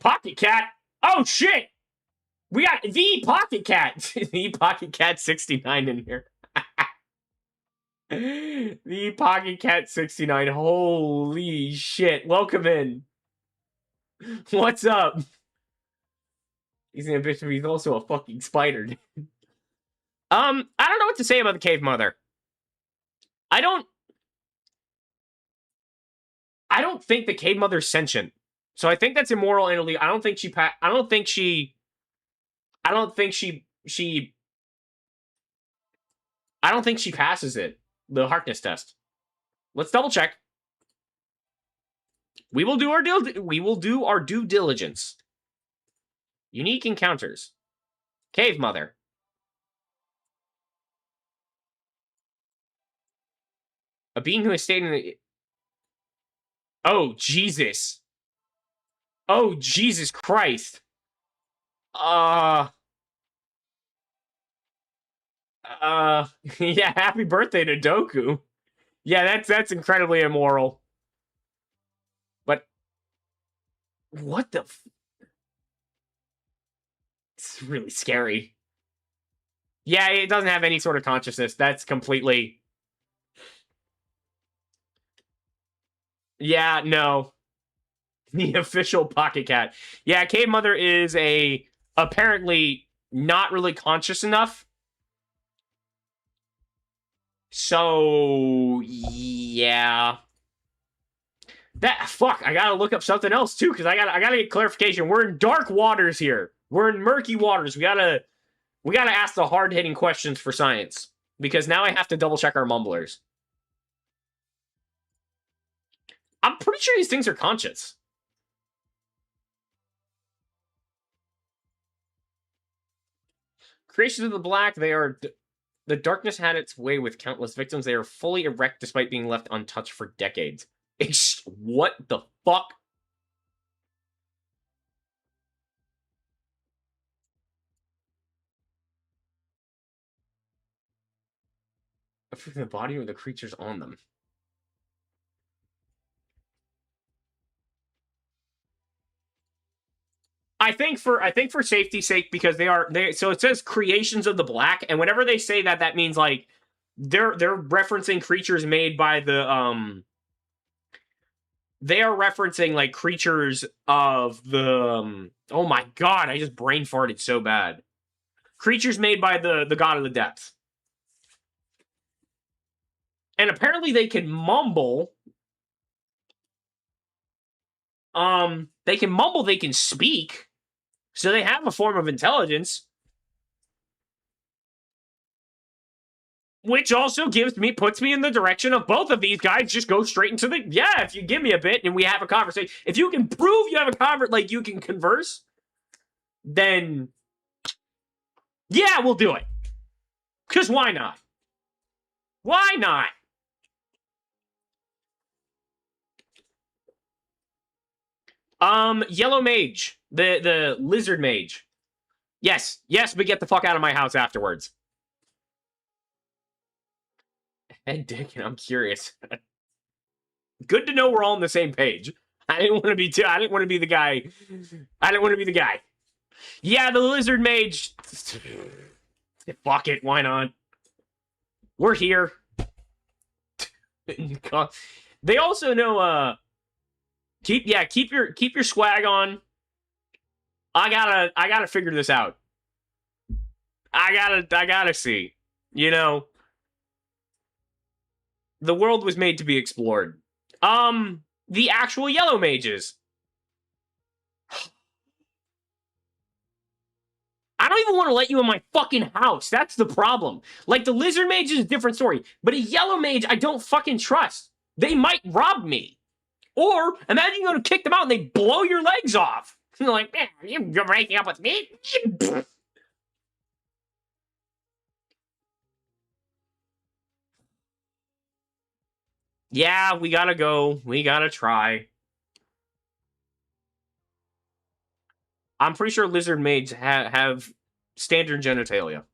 Pocket Cat. Oh, shit. We got the Pocket Cat. The Pocket Cat 69 in here. The Pocket Cat 69. Holy shit. Welcome in. What's up? He's an ambition, but he's also a fucking spider. I don't know what to say about the cave mother. I don't think the cave mother's sentient. So I think that's immoral and illegal. I don't think she passes it. The Harkness test. Let's double check. We will do our due diligence. Unique encounters. Cave Mother. A being who has stayed in the... Oh, Jesus. Oh, Jesus Christ. Yeah, happy birthday to Doku. Yeah, that's incredibly immoral. But what the it's really scary. Yeah, it doesn't have any sort of consciousness. That's completely... Yeah, no. The official Pocket Cat. Yeah, Cave Mother is apparently not really conscious enough. So, yeah. Fuck, I gotta look up something else too, because I gotta get clarification. We're in dark waters here. We're in murky waters. We gotta ask the hard-hitting questions for science. Because now I have to double-check our mumblers. I'm pretty sure these things are conscious. Creations of the Black, they are... The darkness had its way with countless victims. They are fully erect despite being left untouched for decades. What the fuck? The body of the creatures on them. I think for safety's sake, because so it says creations of the Black, and whenever they say that, that means like they're referencing creatures made by the they are referencing like creatures of the oh my god, I just brain farted so bad. Creatures made by the god of the depths. And apparently they can mumble. They can mumble, they can speak. So they have a form of intelligence. Which also puts me in the direction of both of these guys just go straight into the... Yeah, if you give me a bit and we have a conversation. If you can prove you have you can converse, then... Yeah, we'll do it. Because why not? Why not? Yellow Mage. The Lizard Mage. Yes, but get the fuck out of my house afterwards. Ed Dick, and I'm curious. Good to know we're all on the same page. I didn't want to be the guy. Yeah, the Lizard Mage. Fuck it, why not? We're here. They also know keep your swag on. I gotta figure this out. I gotta see. You know, the world was made to be explored. The actual Yellow Mages. I don't even want to let you in my fucking house. That's the problem. Like, the Lizard Mage is a different story. But a Yellow Mage, I don't fucking trust. They might rob me. Or, imagine you go to kick them out and they blow your legs off. You're like, man, you're breaking up with me? Yeah, we gotta go. We gotta try. I'm pretty sure Lizard Mages have standard genitalia.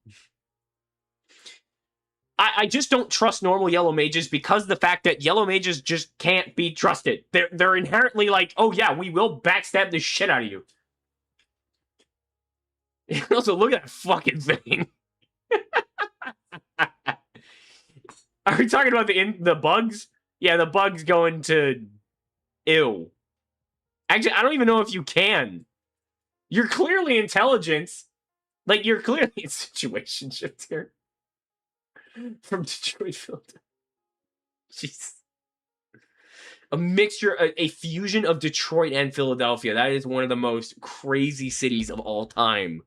I just don't trust normal Yellow Mages because of the fact that Yellow Mages just can't be trusted. They're inherently like, oh yeah, we will backstab the shit out of you. Also, look at that fucking thing. Are we talking about the bugs? Yeah, the bugs going to... Ew. Actually, I don't even know if you can. You're clearly intelligent. Like, you're clearly in situationship here. From Detroit, Philadelphia. Jeez. A mixture, a fusion of Detroit and Philadelphia. That is one of the most crazy cities of all time.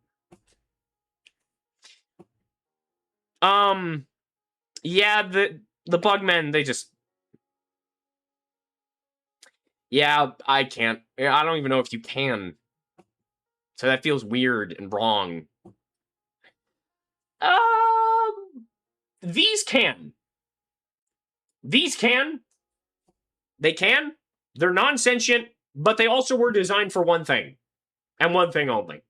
Yeah, the Bugmen, they just... Yeah, I can't. I don't even know if you can. So that feels weird and wrong. These can. These can. They can. They're non-sentient, but they also were designed for one thing. And one thing only.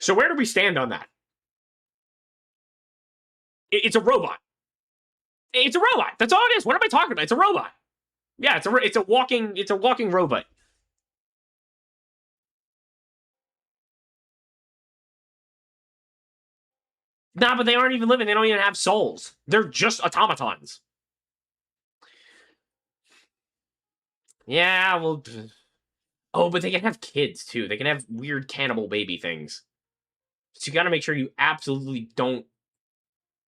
So where do we stand on that? It's a robot. It's a robot. That's all it is. What am I talking about? It's a robot. Yeah, it's a walking robot. Nah, but they aren't even living. They don't even have souls. They're just automatons. Yeah, well... Oh, but they can have kids, too. They can have weird cannibal baby things. So you gotta make sure you absolutely don't...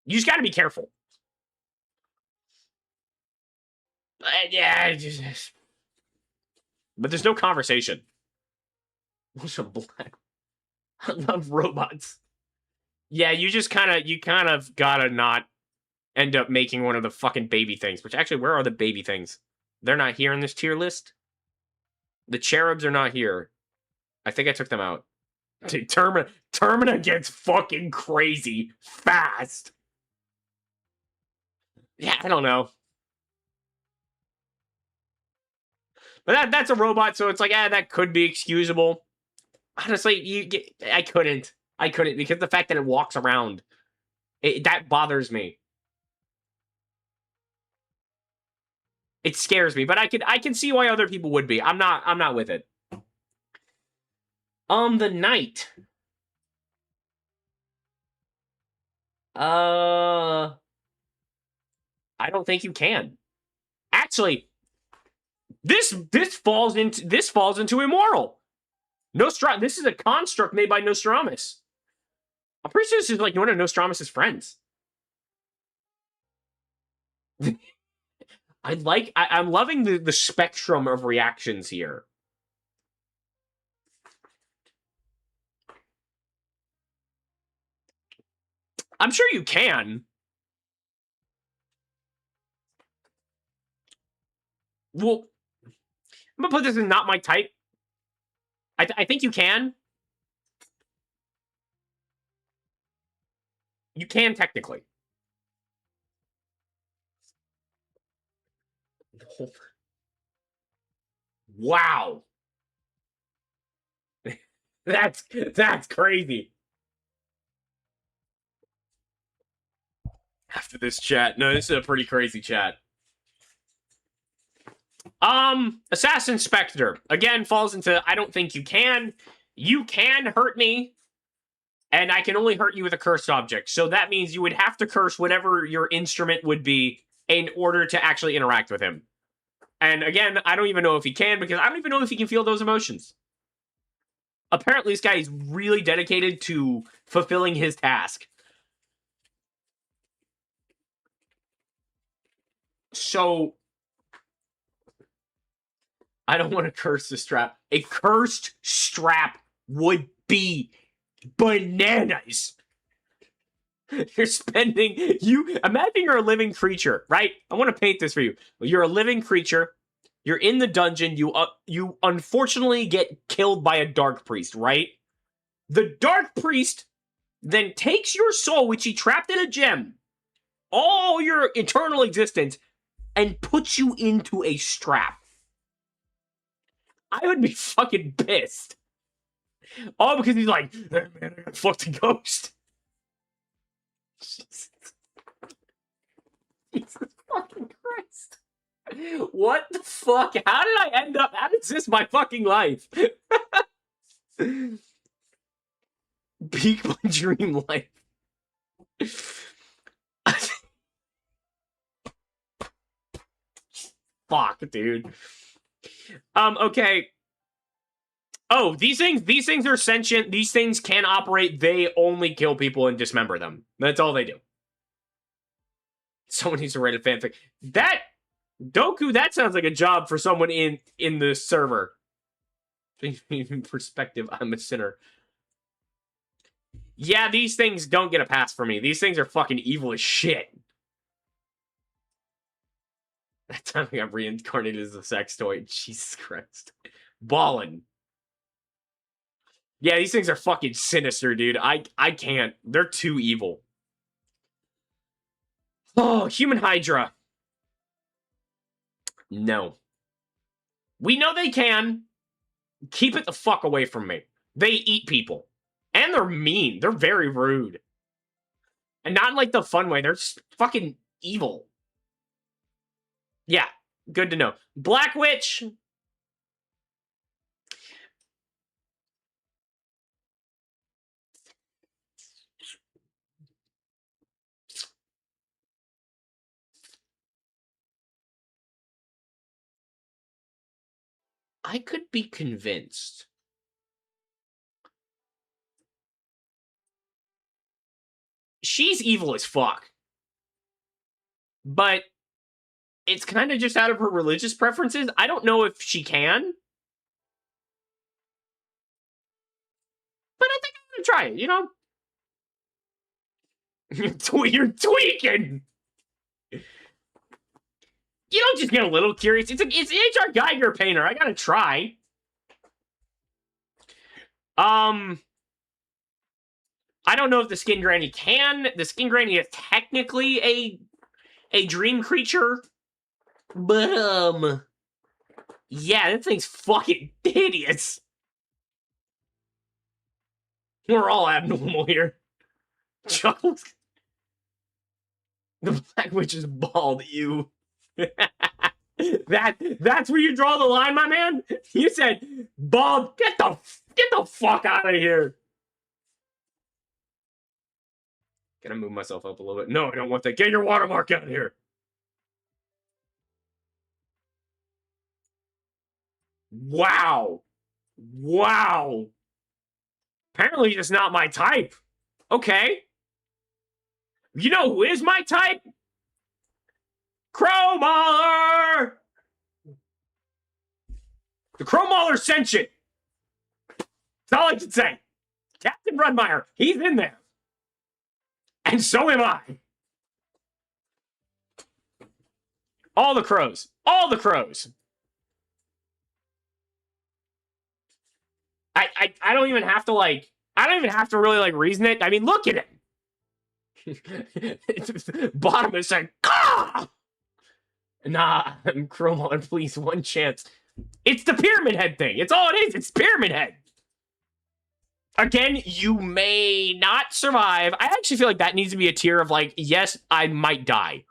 You just gotta be careful. Yeah, just... But there's no conversation. What's a black... I love robots. Yeah, you kind of gotta not end up making one of the fucking baby things. Which, actually, where are the baby things? They're not here in this tier list? The cherubs are not here. I think I took them out. Dude, Termina gets fucking crazy fast. Yeah, I don't know. But that's a robot, so it's like, that could be excusable. Honestly, I couldn't. Because the fact that it walks around, that bothers me. It scares me, but I can see why other people would be. I'm not with it. The knight. I don't think you can. Actually, this falls into immoral. This is a construct made by Nostradamus. I'm pretty sure this is like one of Nostradamus' friends. I'm loving the spectrum of reactions here. I'm sure you can. Well, I'm gonna put this in not my type. I think you can. You can technically. Wow. That's crazy. After this chat. No, this is a pretty crazy chat. Assassin Spectre. Again, falls into I don't think you can. You can hurt me. And I can only hurt you with a cursed object. So that means you would have to curse whatever your instrument would be in order to actually interact with him. And again, I don't even know if he can, because I don't even know if he can feel those emotions. Apparently, this guy is really dedicated to fulfilling his task. So, I don't want to curse the strap. A cursed strap would be bananas. You're imagine you're a living creature, right? I want to paint this for you. You're a living creature. You're in the dungeon. You unfortunately get killed by a dark priest, right? The dark priest then takes your soul, which he trapped in a gem, all your eternal existence, and puts you into a strap. I would be fucking pissed. All because he's like, hey, man, I got fucked a ghost. Jesus fucking Christ. What the fuck? How did I end up? How is this my fucking life? Peak my dream life. Fuck, dude. Okay. Oh, these things are sentient. These things can operate. They only kill people and dismember them. That's all they do. Someone needs to write a fanfic. That Doku, that sounds like a job for someone in the server. In perspective, I'm a sinner. Yeah, these things don't get a pass for me. These things are fucking evil as shit. That time I got reincarnated as a sex toy. Jesus Christ. Ballin'. Yeah, these things are fucking sinister, dude. I can't. They're too evil. Oh, human Hydra. No. We know they can. Keep it the fuck away from me. They eat people. And they're mean. They're very rude. And not in, like, the fun way. They're just fucking evil. Yeah, good to know. Black Witch. I could be convinced. She's evil as fuck. But it's kind of just out of her religious preferences. I don't know if she can. But I think I'm going to try it, you know? You're tweaking! You don't just get a little curious. It's H.R. Geiger painter. I gotta try. I don't know if the Skin Granny can. The Skin Granny is technically a dream creature. But, yeah, that thing's fucking hideous. We're all abnormal here. Chuckles. The Black Witch is bald, you. That's where you draw the line, my man? You said bald. Get the fuck out of here. Can I move myself up a little bit? No, I don't want that. Get your watermark out of here. Wow. Wow. Apparently it's not my type. Okay. You know who is my type? 𝒞𝒽𝒸𝓀! The 𝒞𝒽𝒸𝓀 sent you. That's all I can say. Captain Rudmeyer, he's in there. And so am I. All the crows. All the crows. I don't even have to, like, I don't even have to really, like, reason it. I mean, look at it. Bottom is like, ah! Nah, 𝒞𝒽𝒸𝓀, please, one chance. It's the Pyramid Head thing. It's all it is. It's Pyramid Head. Again, you may not survive. I actually feel like that needs to be a tier of, like, yes, I might die.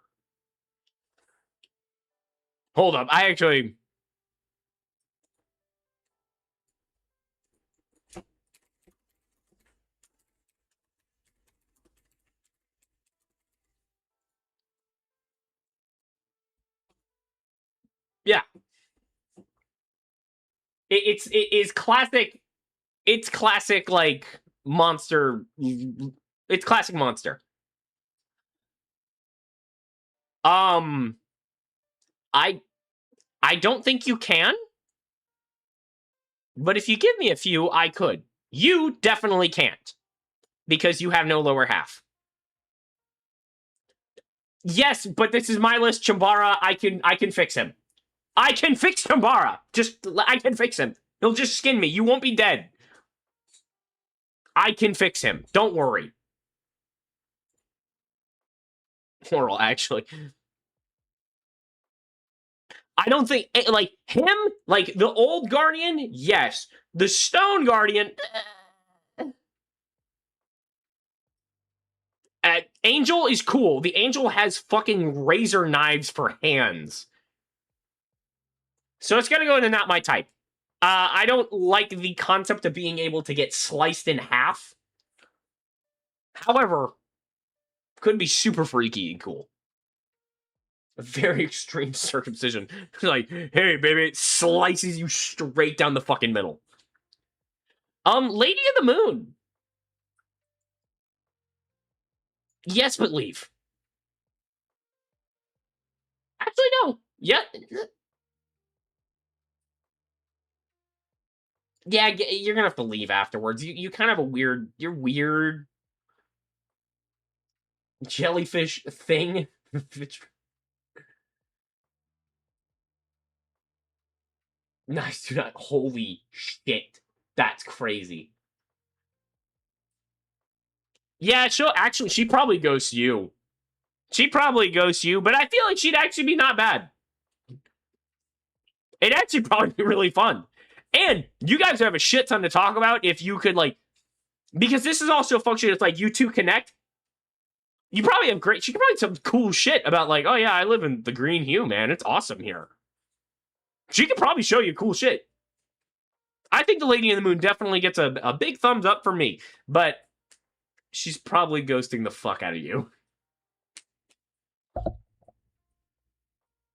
Hold up. I actually... Yeah. It is classic. It's classic, like, monster. It's classic monster. I don't think you can. But if you give me a few, I could. You definitely can't. Because you have no lower half. Yes, but this is my list, Chambara. I can fix him. I can fix Chambara. I can fix him. He'll just skin me. You won't be dead. I can fix him. Don't worry. Plural, actually. I don't think, like, him, like, the old Guardian, yes. The Stone Guardian... Angel is cool. The Angel has fucking razor knives for hands. So it's gonna go into not my type. I don't like the concept of being able to get sliced in half. However, could be super freaky and cool. A very extreme circumcision. Like, hey, baby, it slices you straight down the fucking middle. Lady of the Moon. Yes, but leave. Actually, no. Yeah. Yeah, you're gonna have to leave afterwards. You kind of have a weird... You're weird. Jellyfish thing. Nice, do not. Holy shit. That's crazy. Yeah, she probably ghosts you. She probably ghosts you, but I feel like she'd actually be not bad. It'd actually probably be really fun. And you guys have a shit ton to talk about if you could, like, because this is also a function, it's like you two connect. You probably have she could probably have some cool shit about, like, oh yeah, I live in the Green Hue, man. It's awesome here. She could probably show you cool shit. I think the Lady in the Moon definitely gets a big thumbs up for me, but she's probably ghosting the fuck out of you.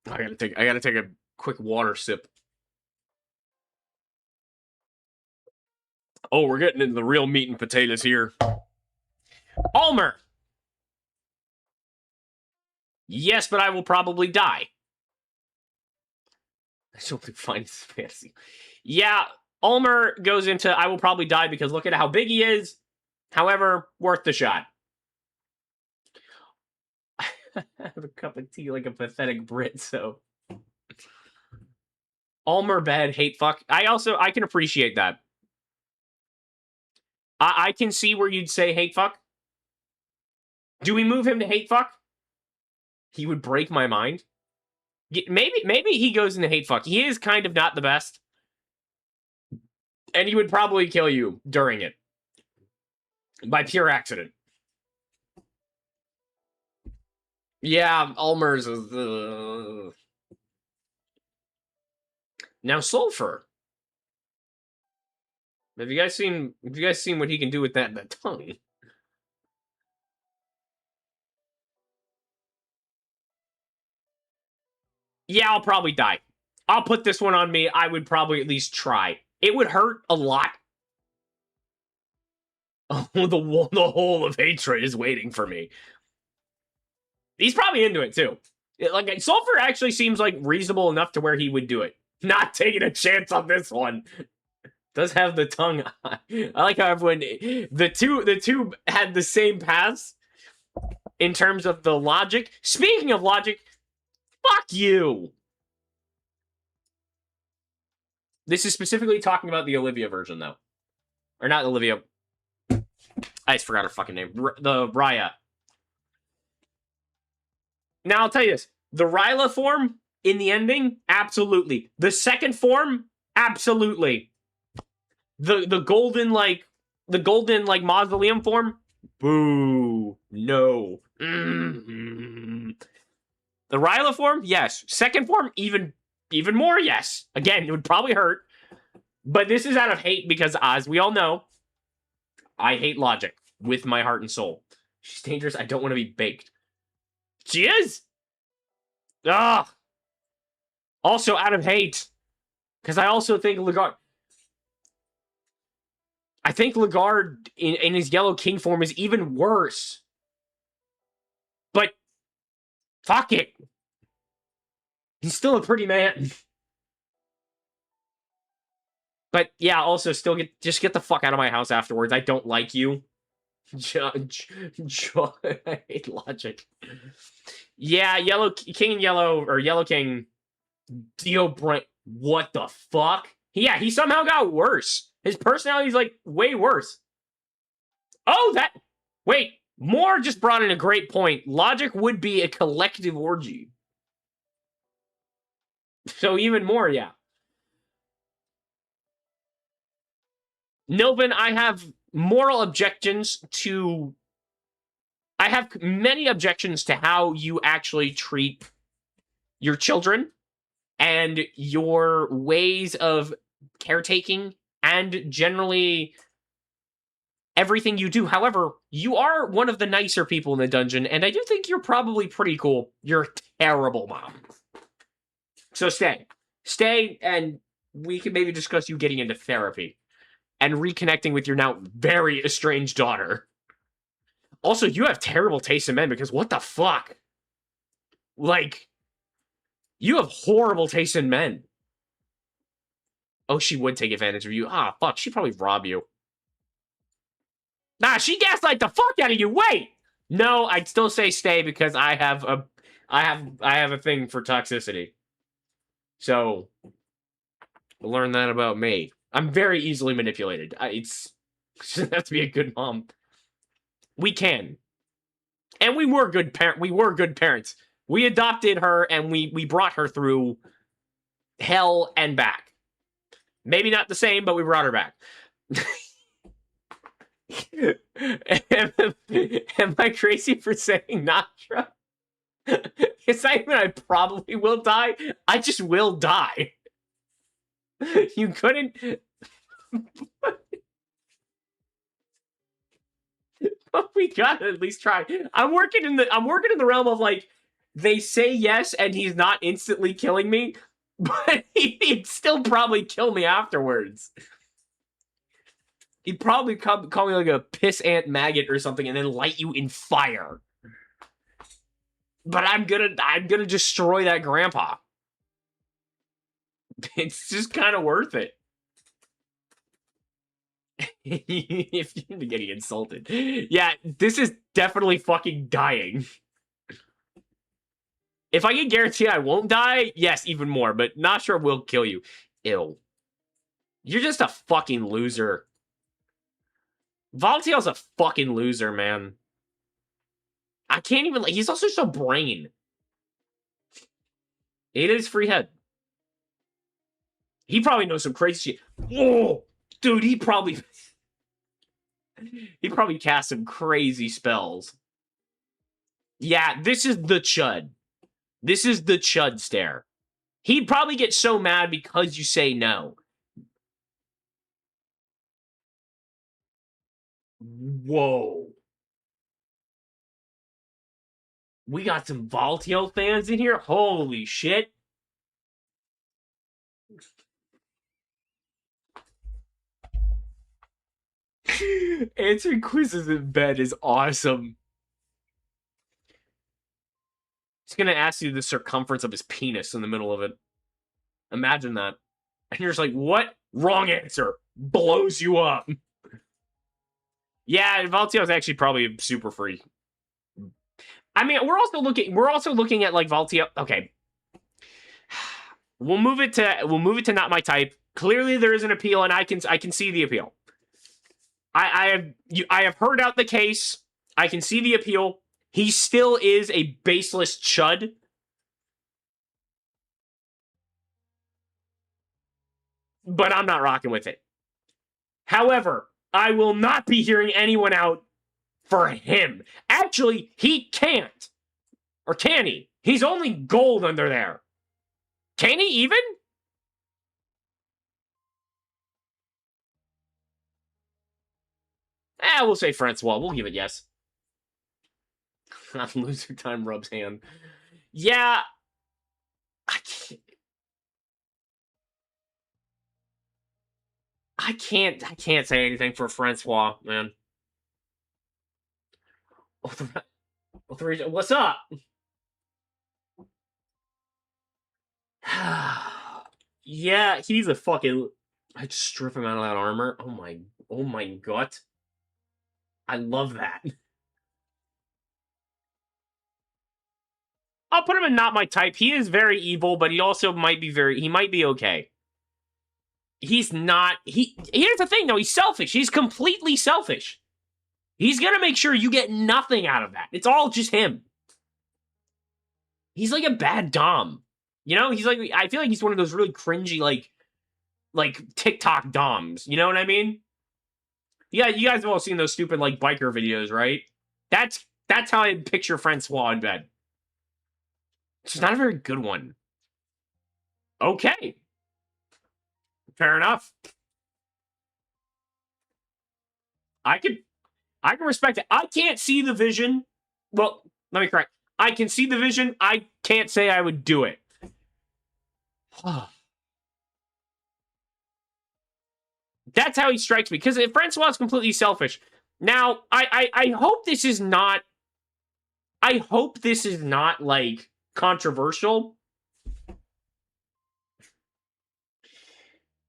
I gotta take a quick water sip. Oh, we're getting into the real meat and potatoes here. Ulmer. Yes, but I will probably die. I don't find this fantasy. Yeah, Ulmer goes into I will probably die because look at how big he is. However, worth the shot. I have a cup of tea like a pathetic Brit, so. Ulmer bad, hate fuck. I can appreciate that. I can see where you'd say hate fuck. Do we move him to hate fuck? He would break my mind. Maybe he goes into hate fuck. He is kind of not the best. And he would probably kill you during it. By pure accident. Yeah, Ulmer's is... Now, Sulfur. Have you guys seen what he can do with that tongue? Yeah, I'll probably die. I'll put this one on me. I would probably at least try. It would hurt a lot. Oh, the hole of hatred is waiting for me. He's probably into it, too. Like, Sulfur actually seems, like, reasonable enough to where he would do it. Not taking a chance on this one. Does have the tongue. I like how everyone... The two had the same paths in terms of the logic. Speaking of logic, fuck you! This is specifically talking about the Olivia version, though. Or not Olivia. I just forgot her fucking name. The Raya. Now, I'll tell you this. The Ryla form in the ending, absolutely. The second form, absolutely. The golden mausoleum form, boo. No. Mm-hmm. The Ryla form, yes. Second form, even more, yes. Again, it would probably hurt. But this is out of hate because, as we all know, I hate logic with my heart and soul. She's dangerous. I don't want to be baked. She is! Ugh! Also out of hate. Because I also think Legarde... I think Legarde, in his Yellow King form, is even worse. But... fuck it. He's still a pretty man. But, yeah, also, just get the fuck out of my house afterwards. I don't like you. I hate logic. Yeah, Yellow King, Dio Brent. What the fuck? Yeah, he somehow got worse. His personality's, like, way worse. Oh, wait, Moore just brought in a great point. Logic would be a collective orgy. So even more, yeah. Nilvin, I have moral objections to... I have many objections to how you actually treat your children and your ways of caretaking and generally everything you do. However, you are one of the nicer people in the dungeon, and I do think you're probably pretty cool. You're a terrible mom. So stay. Stay, and we can maybe discuss you getting into therapy and reconnecting with your now very estranged daughter. Also, you have terrible taste in men because what the fuck? Like, you have horrible taste in men. Oh, she would take advantage of you. Ah, fuck, she'd probably rob you. Nah, she gaslight the fuck out of you. Wait! No, I'd still say stay because I have a thing for toxicity. So, Learn that about me. I'm very easily manipulated. It's doesn't have to be a good mom. We can. And we were good parents. We adopted her and we brought her through hell and back. Maybe not the same, but we brought her back. Am I crazy for saying 𝒞𝒽𝑒𝒸𝓀? It's not even I probably will die. I just will die. You couldn't. But we gotta at least try. I'm working in the realm of like they say yes and he's not instantly killing me, but he'd still probably kill me afterwards. He'd probably call me like a piss ant maggot or something and then light you in fire. But I'm gonna destroy that grandpa. It's just kind of worth it. If you're getting insulted. Yeah, this is definitely fucking dying. If I can guarantee I won't die, yes, even more, but not sure will kill you. Ew. You're just a fucking loser. 𝒞𝒽𝓀𝓀's a fucking loser, man. I can't even, like, he's also so brain. It is free head. He probably knows some crazy shit. Oh, dude, he probably cast some crazy spells. Yeah, this is the chud. This is the chud stare. He'd probably get so mad because you say no. Whoa. We got some 𝒞𝒽𝓀𝓀 fans in here? Holy shit. Answering quizzes in bed is awesome. He's gonna ask you the circumference of his penis in the middle of it. Imagine that. And you're just like, what? Wrong answer. Blows you up. Yeah, 𝒞𝒽𝓀𝓀 is actually probably super free. I mean, we're also looking at like 𝒞𝒽𝓀𝓀. Okay. We'll move it to not my type. Clearly there is an appeal, and I can see the appeal. I have heard out the case. I can see the appeal. He still is a baseless chud. But I'm not rocking with it. However, I will not be hearing anyone out for him. Actually, he can't. Or can he? He's only gold under there. Can he even? We'll say Francois. We'll give it yes. Loser time rubs hand. Yeah. I can't say anything for Francois, man. What's up? Yeah, he's a fucking. I'd strip him out of that armor. Oh my god. I love that. I'll put him in not my type. He is very evil, but he also might be he might be okay. He's not. Here's the thing, though. He's selfish. He's completely selfish. He's gonna make sure you get nothing out of that. It's all just him. He's like a bad dom. You know, he's like. I feel like he's one of those really cringy, like TikTok doms. You know what I mean? Yeah, you guys have all seen those stupid like biker videos, right? That's how I picture Francois in bed. It's not a very good one. Okay. Fair enough. I can respect it. I can't see the vision. Well, let me correct. I can see the vision. I can't say I would do it. That's how he strikes me. Because Francois is completely selfish. Now, I hope this is not. I hope this is not like controversial.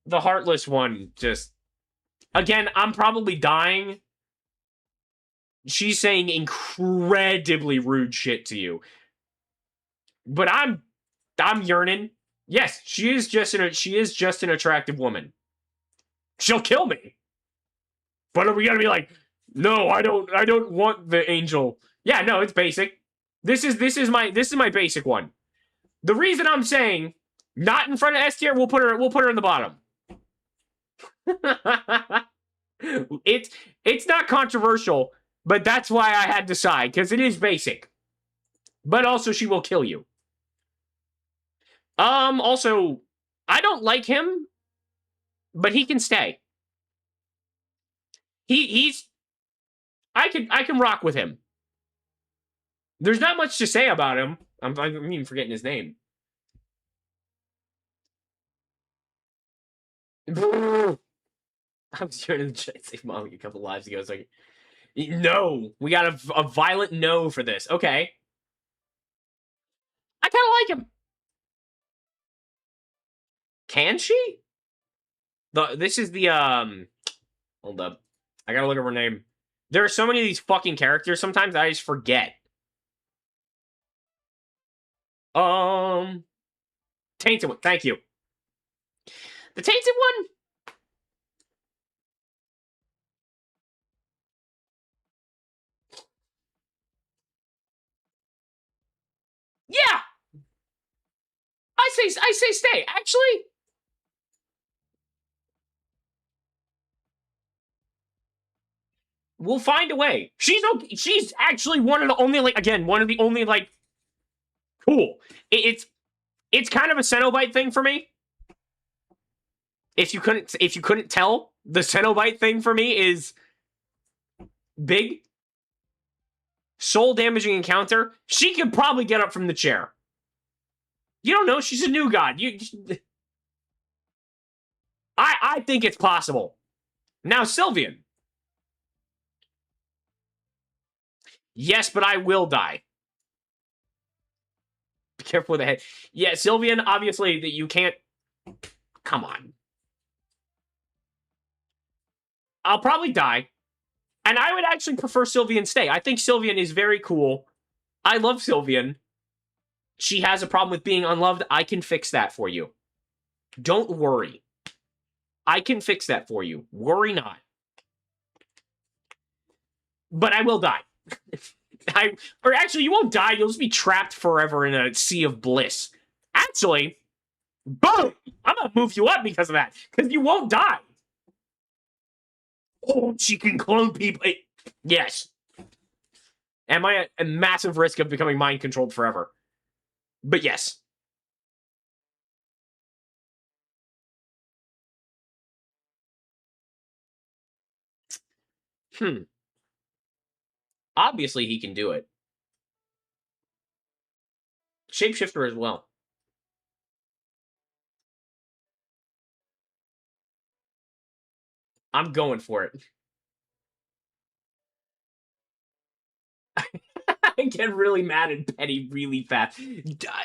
The heartless one just. Again, I'm probably dying. She's saying incredibly rude shit to you. But I'm yearning. Yes, she is just an attractive woman. She'll kill me. But are we gonna be like, no, I don't want the angel. Yeah, no, it's basic. This is my basic one. The reason I'm saying not in front of S tier, we'll put her in the bottom. It's not controversial, but that's why I had to side, because it is basic. But also she will kill you. Also, I don't like him, but he can stay. He's I can rock with him. There's not much to say about him. I'm even forgetting his name. I was trying to save Mommy a couple lives ago. It's like, no, we got a violent no for this. Okay, I kind of like him. Can she? This is the Hold up, I gotta look up her name. There are so many of these fucking characters. Sometimes I just forget. Tainted one. Thank you. The Tainted one. Yeah. I say stay. Actually, we'll find a way. She's okay. She's actually one of the only cool. It's kind of a Cenobite thing for me. If you couldn't tell, the Cenobite thing for me is big. Soul damaging encounter. She could probably get up from the chair. You don't know. She's a new god. I think it's possible. Now, Sylvian. Yes, but I will die. Be careful with the head. Yeah, Sylvian, obviously, that you can't... Come on. I'll probably die. And I would actually prefer Sylvian stay. I think Sylvian is very cool. I love Sylvian. She has a problem with being unloved. I can fix that for you. Don't worry. I can fix that for you. Worry not. But I will die. Or actually, you won't die. You'll just be trapped forever in a sea of bliss. Actually, boom! I'm gonna move you up because of that. Because you won't die. Oh, she can clone people. Yes. Am I at a massive risk of becoming mind controlled forever? But yes. Obviously, he can do it. Shapeshifter as well. I'm going for it. I get really mad and petty really fast.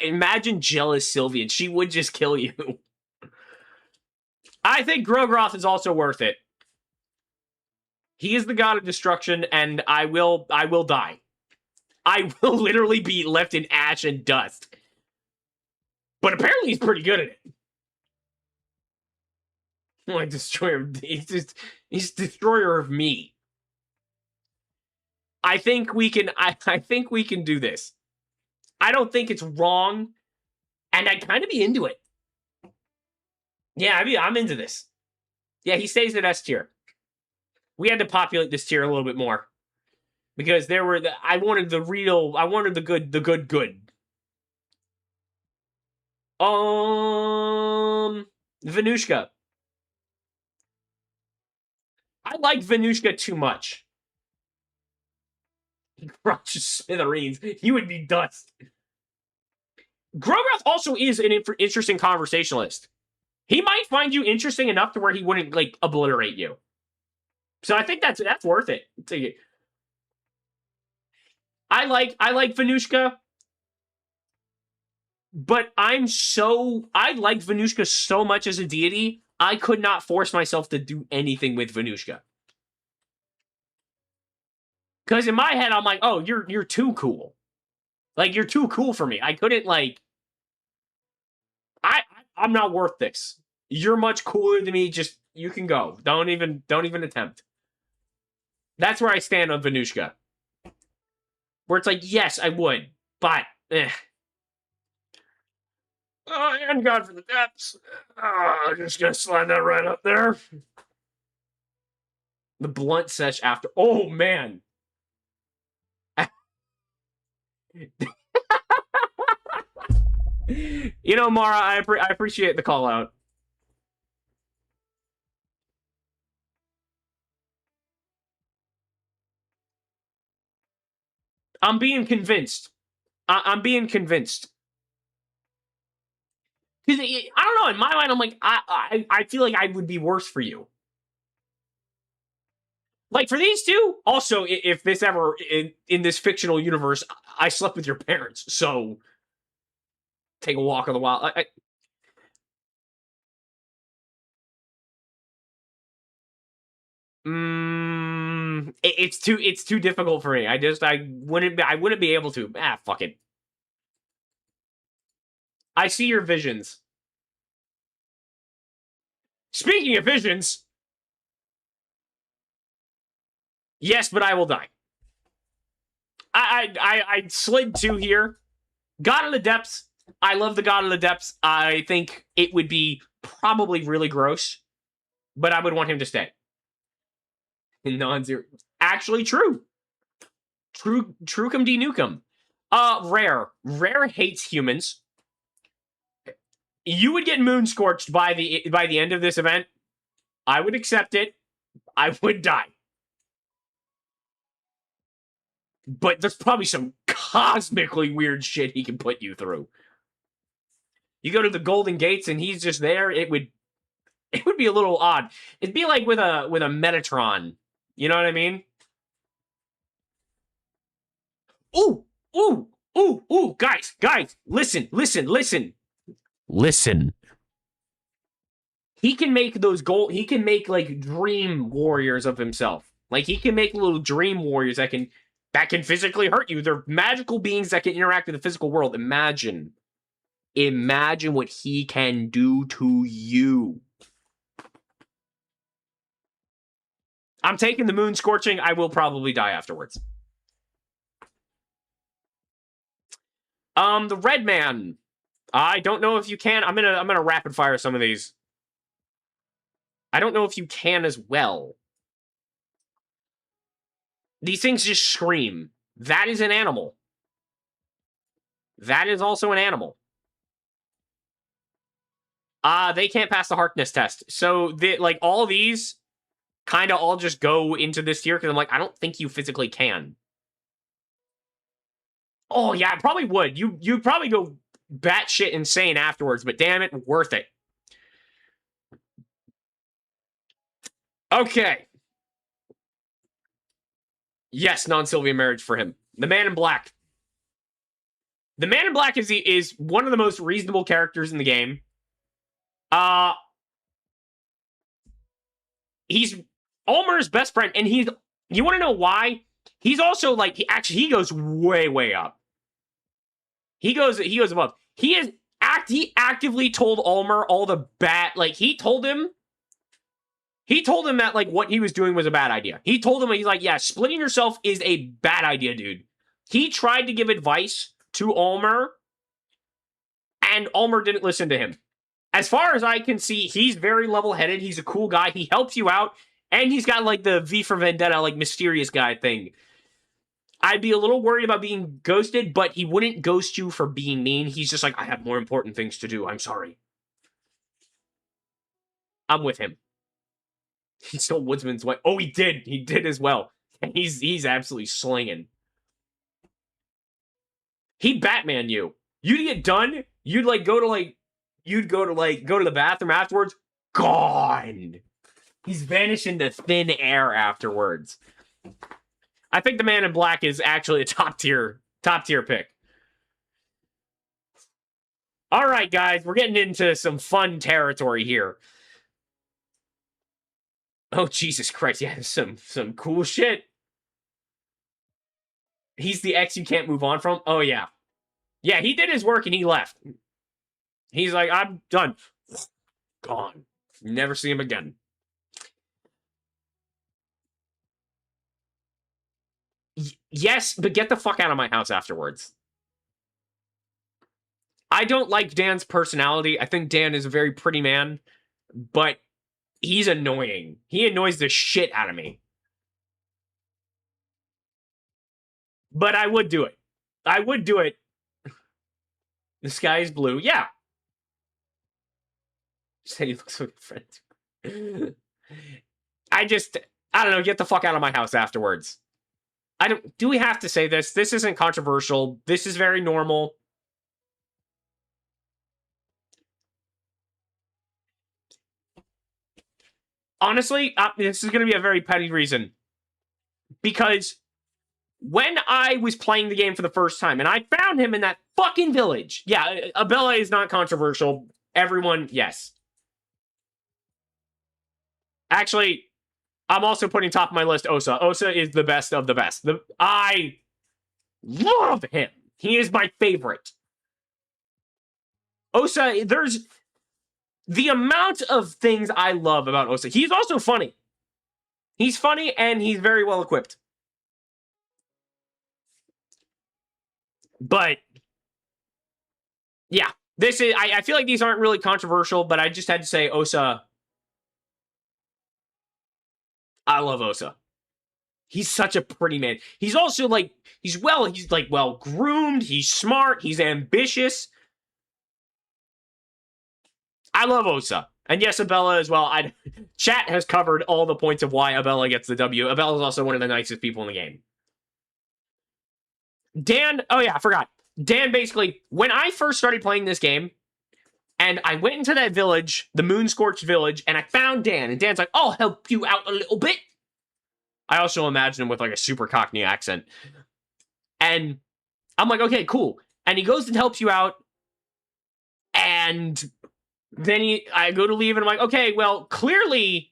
Imagine jealous Sylvian. She would just kill you. I think Ɡrogrôth is also worth it. He is the god of destruction, and I will die. I will literally be left in ash and dust. But apparently he's pretty good at it. Like destroyer. He's destroyer of me. I think we can do this. I don't think it's wrong. And I'd kind of be into it. Yeah, I'm into this. Yeah, he stays at S tier. We had to populate this tier a little bit more. Because I wanted the good. Venushka. I like Venushka too much. He crushes smithereens. He would be dust. Ɡrogrôth also is an interesting conversationalist. He might find you interesting enough to where he wouldn't, like, obliterate you. So I think that's worth it. I like Venushka, but I like Venushka so much as a deity, I could not force myself to do anything with Venushka. Because in my head, I'm like, oh, you're too cool. Like, you're too cool for me. I couldn't, like... I I'm not worth this. You're much cooler than me. Just, you can go. Don't even attempt. That's where I stand on Venushka. Where it's like, yes, I would, but, Oh, and God for the depths. Oh, just gonna slide that right up there. The blunt sesh after. Oh, man. You know, Mara, I appreciate the call out. I'm being convinced. I'm being convinced. Because I don't know, in my mind, I'm like, I feel like I would be worse for you. Like, for these two, also, if this ever, in this fictional universe, I slept with your parents, so take a walk on the wild. It's too difficult for me. I wouldn't be able to. Fuck it. I see your visions. Speaking of visions, yes, but I will die. I slid 2 here. God of the Depths. I love the God of the Depths. I think it would be probably really gross, but I would want him to stay. Non-zero. Actually, true. Truecum de Nukem. Rare. Rare hates humans. You would get moon scorched by the end of this event. I would accept it. I would die. But there's probably some cosmically weird shit he can put you through. You go to the Golden Gates and he's just there, it would be a little odd. It'd be like with a Metatron. You know what I mean? Ooh, ooh, ooh, ooh, guys, listen. Listen. He can make he can make like dream warriors of himself. Like he can make little dream warriors that can physically hurt you. They're magical beings that can interact with the physical world. Imagine what he can do to you. I'm taking the moon scorching. I will probably die afterwards. The Red Man. I don't know if you can. I'm gonna rapid fire some of these. I don't know if you can as well. These things just scream. That is an animal. That is also an animal. They can't pass the Harkness test. So, like, all these kind of all just go into this tier, because I'm like, I don't think you physically can. Oh, yeah, I probably would. You'd probably go batshit insane afterwards, but damn it, worth it. Okay. Yes, non-Sylvia marriage for him. The Man in Black. The Man in Black is one of the most reasonable characters in the game. He's Ulmer's best friend, and you want to know why? He's also like he goes way up. He goes above. He actively told Ulmer all the bad, like he told him that like what he was doing was a bad idea. He told him, he's like, yeah, splitting yourself is a bad idea, dude. He tried to give advice to Ulmer, and Ulmer didn't listen to him. As far as I can see, he's very level-headed. He's a cool guy. He helps you out, and he's got like the V for Vendetta, like mysterious guy thing. I'd be a little worried about being ghosted, but he wouldn't ghost you for being mean. He's just like, I have more important things to do. I'm sorry. I'm with him. He stole Woodsman's wife. Oh, he did. He did as well. And he's absolutely slinging. He'd Batman you. You'd get done. You'd like go to the bathroom afterwards. Gone. He's vanished into thin air afterwards. I think the Man in Black is actually a top tier pick. All right, guys, we're getting into some fun territory here. Oh, Jesus Christ, yeah, some cool shit. He's the ex you can't move on from? Oh, yeah. Yeah, he did his work and he left. He's like, I'm done. Gone. Never see him again. Yes, but get the fuck out of my house afterwards. I don't like Dan's personality. I think Dan is a very pretty man, but he's annoying. He annoys the shit out of me. But I would do it. I would do it. The sky is blue. Yeah. Say he looks like a friend. I don't know, get the fuck out of my house afterwards. Do we have to say this? This isn't controversial. This is very normal. Honestly, this is going to be a very petty reason. Because when I was playing the game for the first time, and I found him in that fucking village. Yeah, 𝒞𝒽𝓀 is not controversial. Everyone, yes. Actually, I'm also putting top of my list 𝒞𝒽𝓀. 𝒞𝒽𝓀 is the best of the best. I love him. He is my favorite. 𝒞𝒽𝓀, there's the amount of things I love about 𝒞𝒽𝓀. He's also funny. He's funny and he's very well equipped. But yeah, this is. I feel like these aren't really controversial, but I just had to say 𝒞𝒽𝓀. I love 𝒞𝒽𝓀. He's such a pretty man. He's also like he's like well groomed. He's smart. He's ambitious. I love 𝒞𝒽𝓀. And yes, 𝒞𝒽𝓀 as well. Chat has covered all the points of why 𝒞𝒽𝓀 gets the W. 𝒞𝒽𝓀 is also one of the nicest people in the game. Dan, oh yeah, I forgot. Dan basically, when I first started playing this game, and I went into that village, the Moon-Scorched village, and I found Dan, and Dan's like, I'll help you out a little bit. I also imagine him with like a super Cockney accent. And I'm like, okay, cool. And he goes and helps you out, and then I go to leave, and I'm like, okay, well, clearly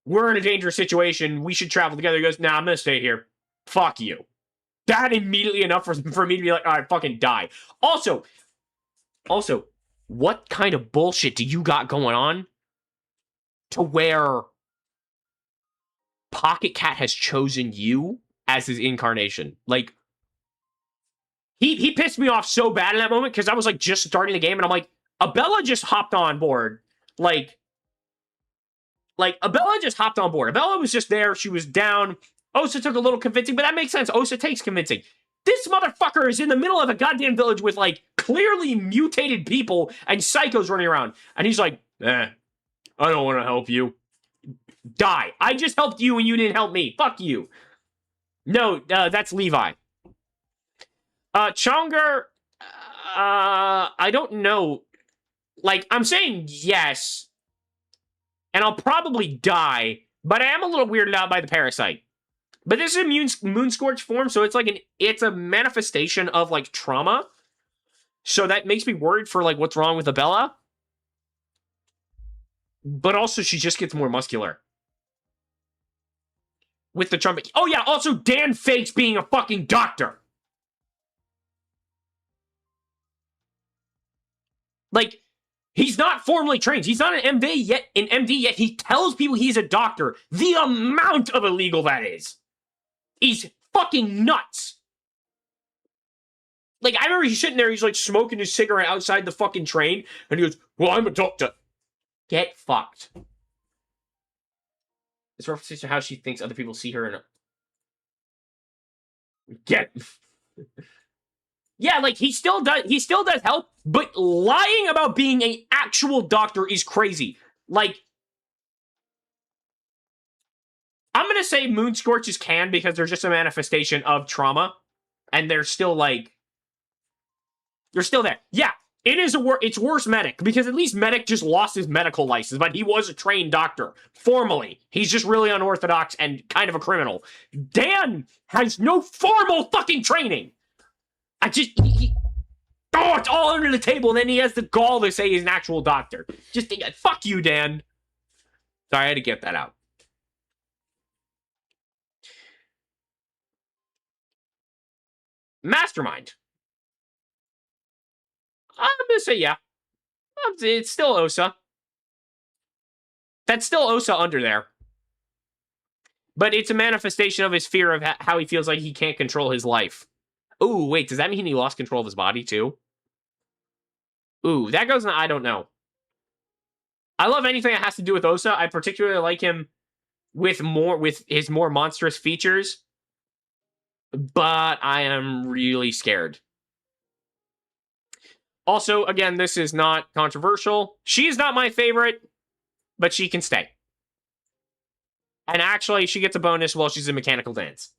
we're in a dangerous situation. We should travel together. He goes, nah, I'm going to stay here. Fuck you. That immediately enough for me to be like, all right, fucking die. Also, what kind of bullshit do you got going on to where Pocket Cat has chosen you as his incarnation? Like, he pissed me off so bad in that moment because I was like just starting the game and I'm like, 𝒞𝒽𝓀 just hopped on board. Like 𝒞𝒽𝓀 just hopped on board. 𝒞𝒽𝓀 was just there. She was down. 𝒞𝒽𝓀 took a little convincing, but that makes sense. 𝒞𝒽𝓀 takes convincing. This motherfucker is in the middle of a goddamn village with, like, clearly mutated people and psychos running around. And he's like, I don't want to help you. Die. I just helped you and you didn't help me. Fuck you. No, that's Levi. 𝒞𝒽𝓀, I don't know. Like, I'm saying yes, and I'll probably die, but I am a little weirded out by the parasite. But this is a Moon-Scorched form, so it's like it's a manifestation of like trauma. So that makes me worried for like what's wrong with 𝒞𝒽𝓀. But also she just gets more muscular. With the trumpet. Oh yeah, also Dan fakes being a fucking doctor. Like, he's not formally trained. He's not an MD yet. He tells people he's a doctor. The amount of illegal that is fucking nuts. Like, I remember he's sitting there, he's like smoking his cigarette outside the fucking train, and he goes, well, I'm a doctor. Get fucked. This reference to how she thinks other people see her in a... Get... Yeah, like, he still does help, but lying about being an actual doctor is crazy. Like, I'm gonna say Moon-Scorches can because they're just a manifestation of trauma, and they're still, like... They're still there. Yeah, it's worse Medic, because at least Medic just lost his medical license, but he was a trained doctor, formally. He's just really unorthodox and kind of a criminal. Dan has no formal fucking training! Oh, it's all under the table, and then he has the gall to say he's an actual doctor. Just, fuck you, Dan. Sorry, I had to get that out. Mastermind. I'm gonna say yeah. It's still Osa. That's still Osa under there. But it's a manifestation of his fear of how he feels like he can't control his life. Ooh, wait, does that mean he lost control of his body too? Ooh, that goes in, I don't know. I love anything that has to do with Osa. I particularly like him with his more monstrous features. But I am really scared. Also, again, this is not controversial. She's not my favorite, but she can stay. And actually, she gets a bonus while she's in Mechanical Dance.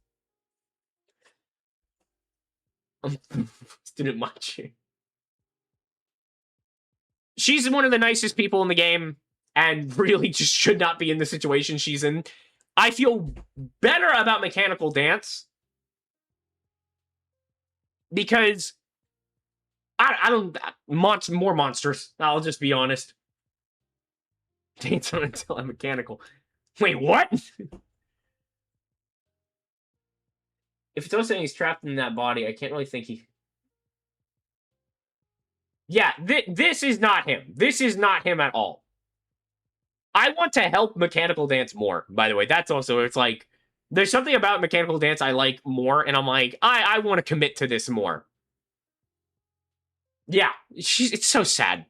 Didn't much. She's one of the nicest people in the game, and really just should not be in the situation she's in. I feel better about Mechanical Dance because I don't more monsters. I'll just be honest. Dance on until I'm mechanical. Wait, what? If it's saying he's trapped in that body, I can't really think he. Yeah, this is not him. This is not him at all. I want to help Mechanical Dance more, by the way. That's also, it's like, there's something about Mechanical Dance I like more, and I'm like, I want to commit to this more. Yeah, it's so sad.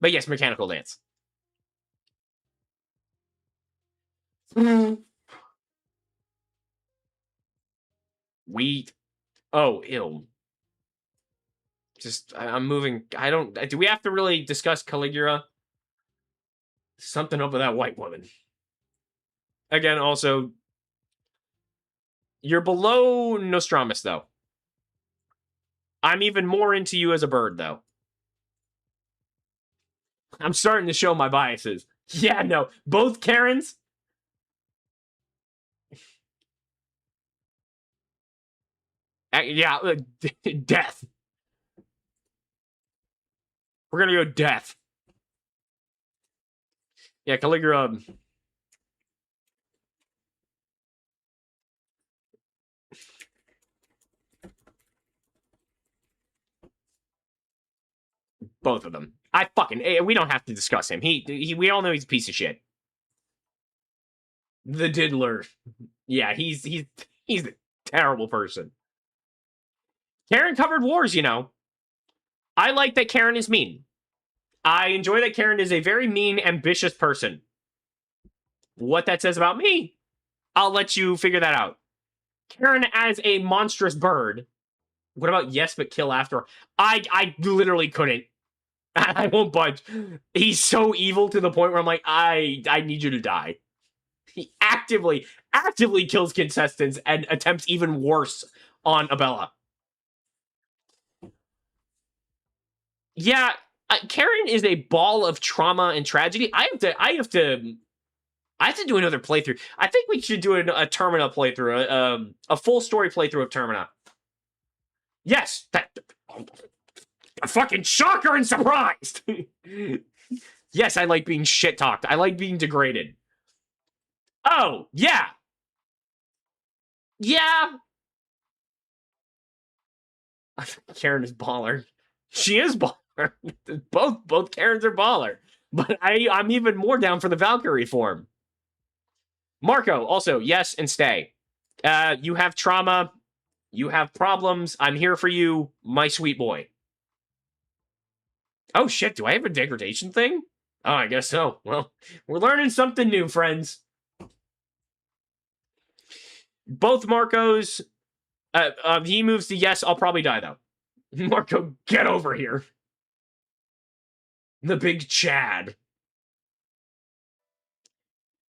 But yes, Mechanical Dance. Oh, ew. Just, I'm moving. I don't. Do we have to really discuss Caligula? Something up with that white woman. Again, also, you're below Nostramus, though. I'm even more into you as a bird, though. I'm starting to show my biases. Yeah, no. Both Karens. Yeah, death. We're gonna go death. Yeah, Caligula. Both of them. We don't have to discuss him. We all know he's a piece of shit. The diddler. Yeah, he's a terrible person. Karen covered wars, you know. I like that Karen is mean. I enjoy that Karen is a very mean, ambitious person. What that says about me, I'll let you figure that out. Karen as a monstrous bird. What about yes, but kill after? I literally couldn't. I won't budge. He's so evil to the point where I'm like, I need you to die. He actively kills contestants and attempts even worse on Abella. Yeah, Karen is a ball of trauma and tragedy. I have to do another playthrough. I think we should do a Termina playthrough, a full story playthrough of Termina. Yes, a fucking shocker and surprised. Yes, I like being shit talked. I like being degraded. Oh, yeah. Yeah. Karen is baller. She is baller. both Karens are baller. But I'm even more down for the Valkyrie form. Marco, also, yes, and stay. You have trauma. You have problems. I'm here for you, my sweet boy. Oh, shit, do I have a degradation thing? Oh, I guess so. Well, we're learning something new, friends. Both Marcos, he moves to yes, I'll probably die, though. Marco, get over here. The big Chad.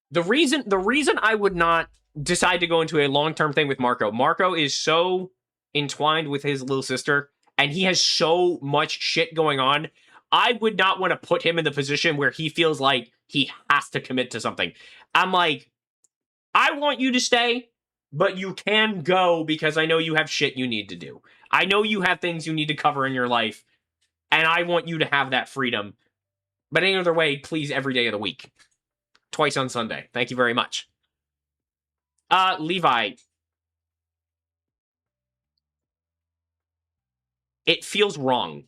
The reason I would not decide to go into a long-term thing with Marco is so entwined with his little sister, and he has so much shit going on. I would not want to put him in the position where he feels like he has to commit to something. I'm like, I want you to stay, but you can go because I know you have shit you need to do. I know you have things you need to cover in your life, and I want you to have that freedom. But any other way, please, every day of the week. Twice on Sunday. Thank you very much. Levi. It feels wrong.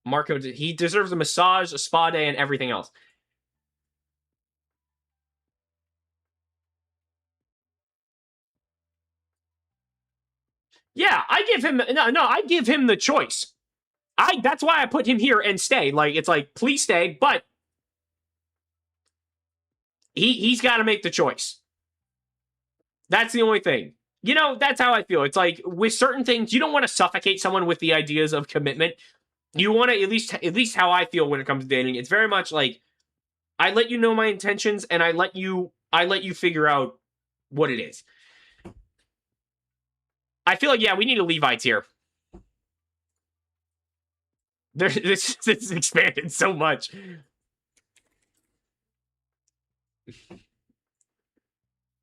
Marco, he deserves a massage, a spa day, and everything else. Yeah, I give him I give him the choice. That's why I put him here and stay. Like, it's like, please stay, but he's got to make the choice. That's the only thing. You know, that's how I feel. It's like, with certain things, you don't want to suffocate someone with the ideas of commitment. You want to, at least how I feel when it comes to dating. It's very much like, I let you know my intentions, and I let you figure out what it is. I feel like, yeah, we need a 𝒞𝒽𝑒𝒐𝒻 here. This expanded so much.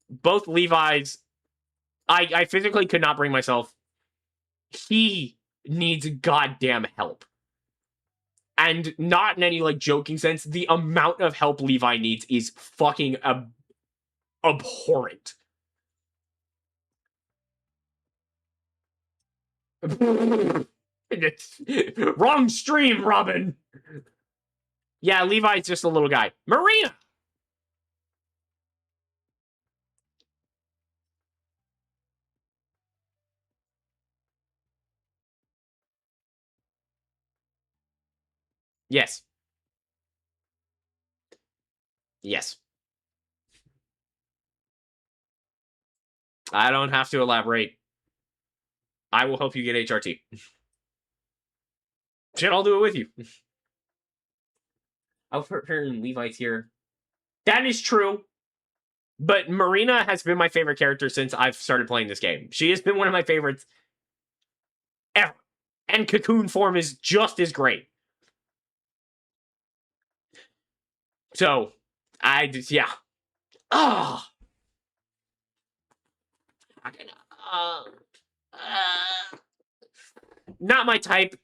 Both 𝒞𝒽𝒻s, I physically could not bring myself. He needs goddamn help. And not in any, like, joking sense. The amount of help 𝒞𝒽𝒻 needs is fucking abhorrent. Wrong stream, Robin. Yeah, 𝒞𝒽𝒻's just a little guy. Marina! Yes. Yes. I don't have to elaborate. I will help you get HRT. Shit, I'll do it with you. I'll put her in 𝒞𝒽𝒻's here. That is true. But Marina has been my favorite character since I've started playing this game. She has been one of my favorites ever. And cocoon form is just as great. So, yeah. Oh. Not my type.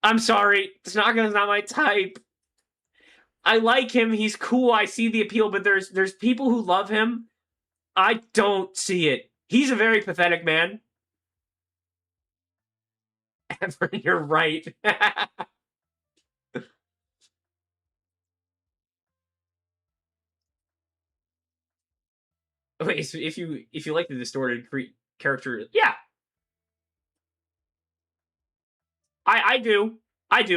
I'm sorry. Tanaka's not my type. I like him. He's cool. I see the appeal, but there's people who love him. I don't see it. He's a very pathetic man. Ever, you're right. Wait, so if you like the distorted character, yeah, I do,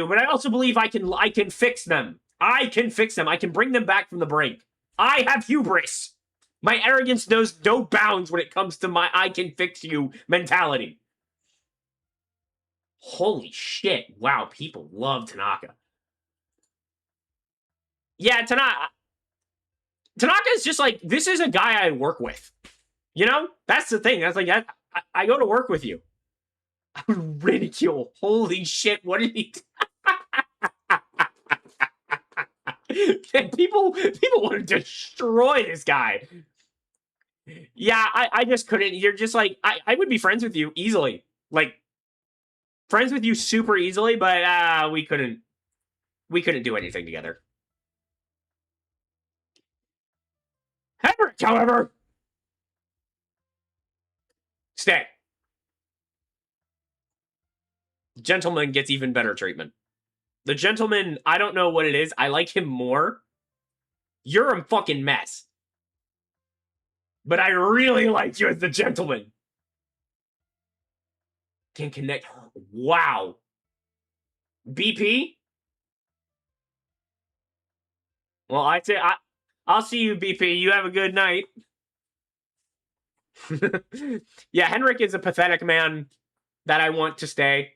but I also believe I can fix them. I can fix them. I can bring them back from the brink. I have hubris. My arrogance knows no bounds when it comes to my I can fix you mentality. Holy shit. Wow, people love Tanaka. Yeah, Tanaka is just like, this is a guy I work with. You know? That's the thing. That's like, I go to work with you. Ridicule. Holy shit, what did he people want to destroy this guy. Yeah, I just couldn't. You're just like, I would be friends with you easily. Like, friends with you super easily, but we couldn't do anything together. Henrik, however, stay. Gentleman gets even better treatment. The gentleman, I don't know what it is. I like him more. You're a fucking mess. But I really like you as the gentleman. Can connect. Wow. BP? Well, I'd say I'll see you, BP. You have a good night. Yeah, Henrik is a pathetic man that I want to stay.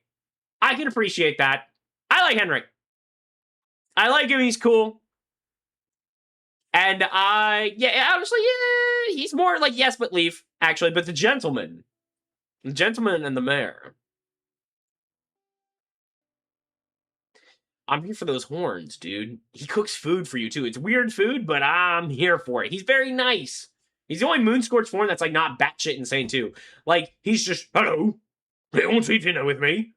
I can appreciate that. I like Henrik. I like him. He's cool. And yeah, honestly, yeah, he's more like yes, but leave, actually. But the gentleman and the mayor. I'm here for those horns, dude. He cooks food for you, too. It's weird food, but I'm here for it. He's very nice. He's the only Moonscorch form that's, like, not batshit insane, too. Like, he's just, hello, they want to eat dinner with me?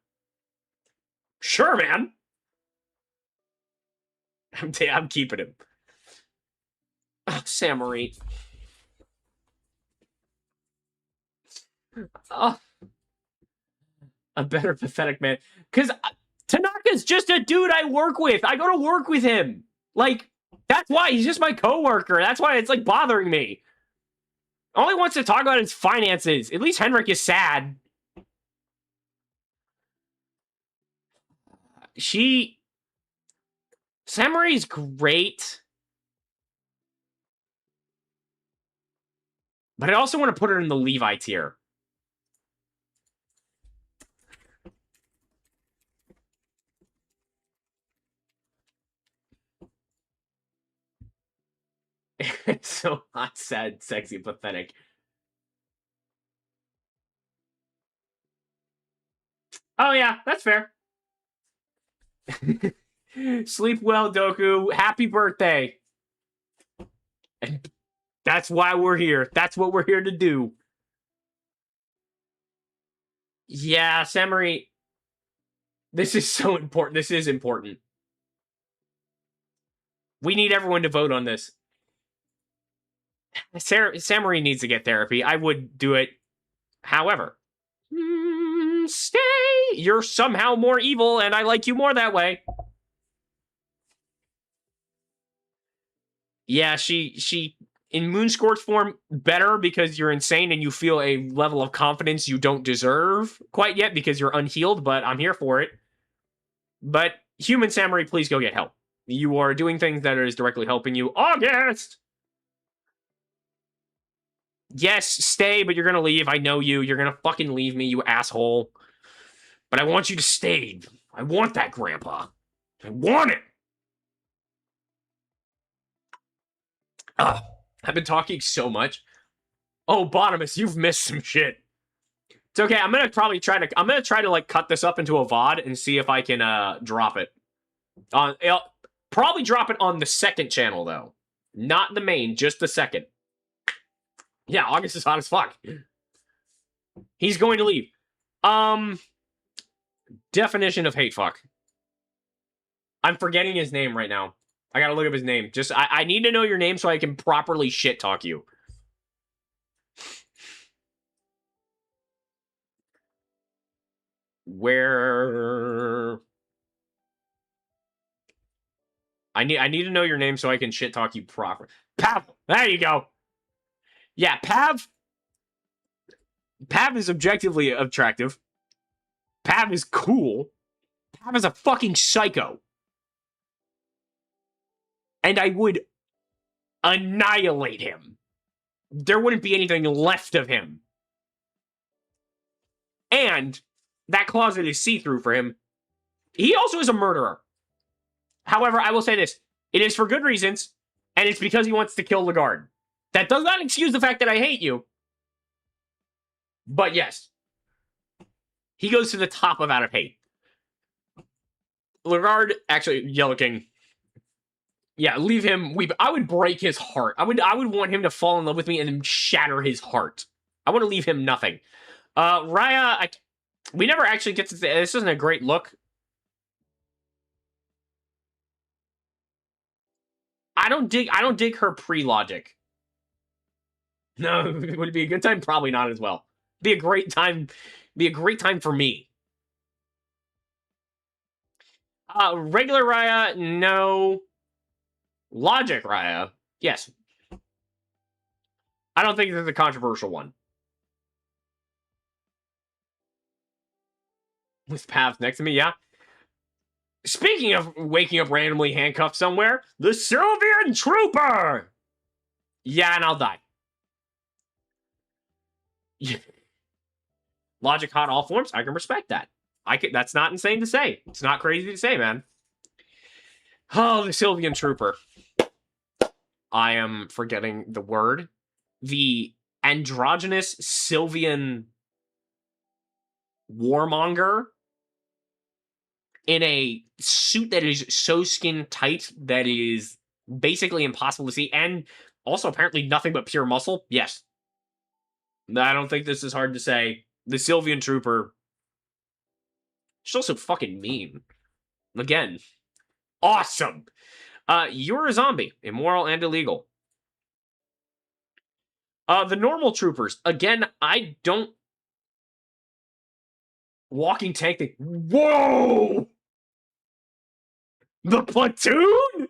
Sure, man. I'm keeping him. Oh, Samarine. Oh. A better pathetic man. Because Tanaka Ryuga's just a dude I work with. I go to work with him. Like, that's why. He's just my coworker. That's why it's, like, bothering me. All he wants to talk about is finances. At least Henrik is sad. Samurai's great. But I also want to put her in the Levi tier. So hot, sad, sexy, pathetic. Oh yeah, that's fair. Sleep well, Doku. Happy birthday. And that's why we're here. That's what we're here to do. Yeah, Samuri. This is so important. This is important. We need everyone to vote on this. Samuri needs to get therapy. I would do it. However, stay. You're somehow more evil, and I like you more that way. Yeah, she in Moonscorch form better because you're insane and you feel a level of confidence you don't deserve quite yet because you're unhealed, but I'm here for it. But human Samurai, please go get help. You are doing things that is directly helping you. August! Yes, stay, but you're gonna leave. I know you. You're gonna fucking leave me, you asshole. But I want you to stay. I want that, Grandpa. I want it! I've been talking so much. Oh, Bottomus, you've missed some shit. It's okay. I'm gonna try to like cut this up into a VOD and see if I can drop it. I'll probably drop it on the second channel though, not the main, just the second. Yeah, August is hot as fuck. He's going to leave. Definition of hate fuck. I'm forgetting his name right now. I gotta look up his name. Just I need to know your name so I can properly shit talk you. Where I need to know your name so I can shit talk you proper. Pav, there you go. Yeah, Pav is objectively attractive. Pav is cool. Pav is a fucking psycho. And I would annihilate him. There wouldn't be anything left of him. And that closet is see-through for him. He also is a murderer. However, I will say this. It is for good reasons, and it's because he wants to kill Lagarde. That does not excuse the fact that I hate you. But yes. He goes to the top of out of hate. Lagarde, actually, Yellow King. Yeah, leave him. I would break his heart. I would want him to fall in love with me and then shatter his heart. I want to leave him nothing. Raya, we never actually get to say, this isn't a great look. I don't dig her pre-logic. No, would it be a good time? Probably not as well. Be a great time for me. Regular Raya, no. Logic Raya, yes. I don't think this is a controversial one. With Pav next to me, yeah. Speaking of waking up randomly handcuffed somewhere, the Sylvian Trooper! Yeah, and I'll die. Logic hot all forms, I can respect that. That's not insane to say. It's not crazy to say, man. Oh, the Sylvian Trooper. I am forgetting the word. The androgynous Sylvian warmonger in a suit that is so skin tight that is basically impossible to see, and also apparently nothing but pure muscle. Yes. I don't think this is hard to say. The Sylvian Trooper. She's also fucking mean. Again. Awesome. You're a zombie. Immoral and illegal. The normal troopers. Again, I don't... Walking tank thing. Whoa! The platoon?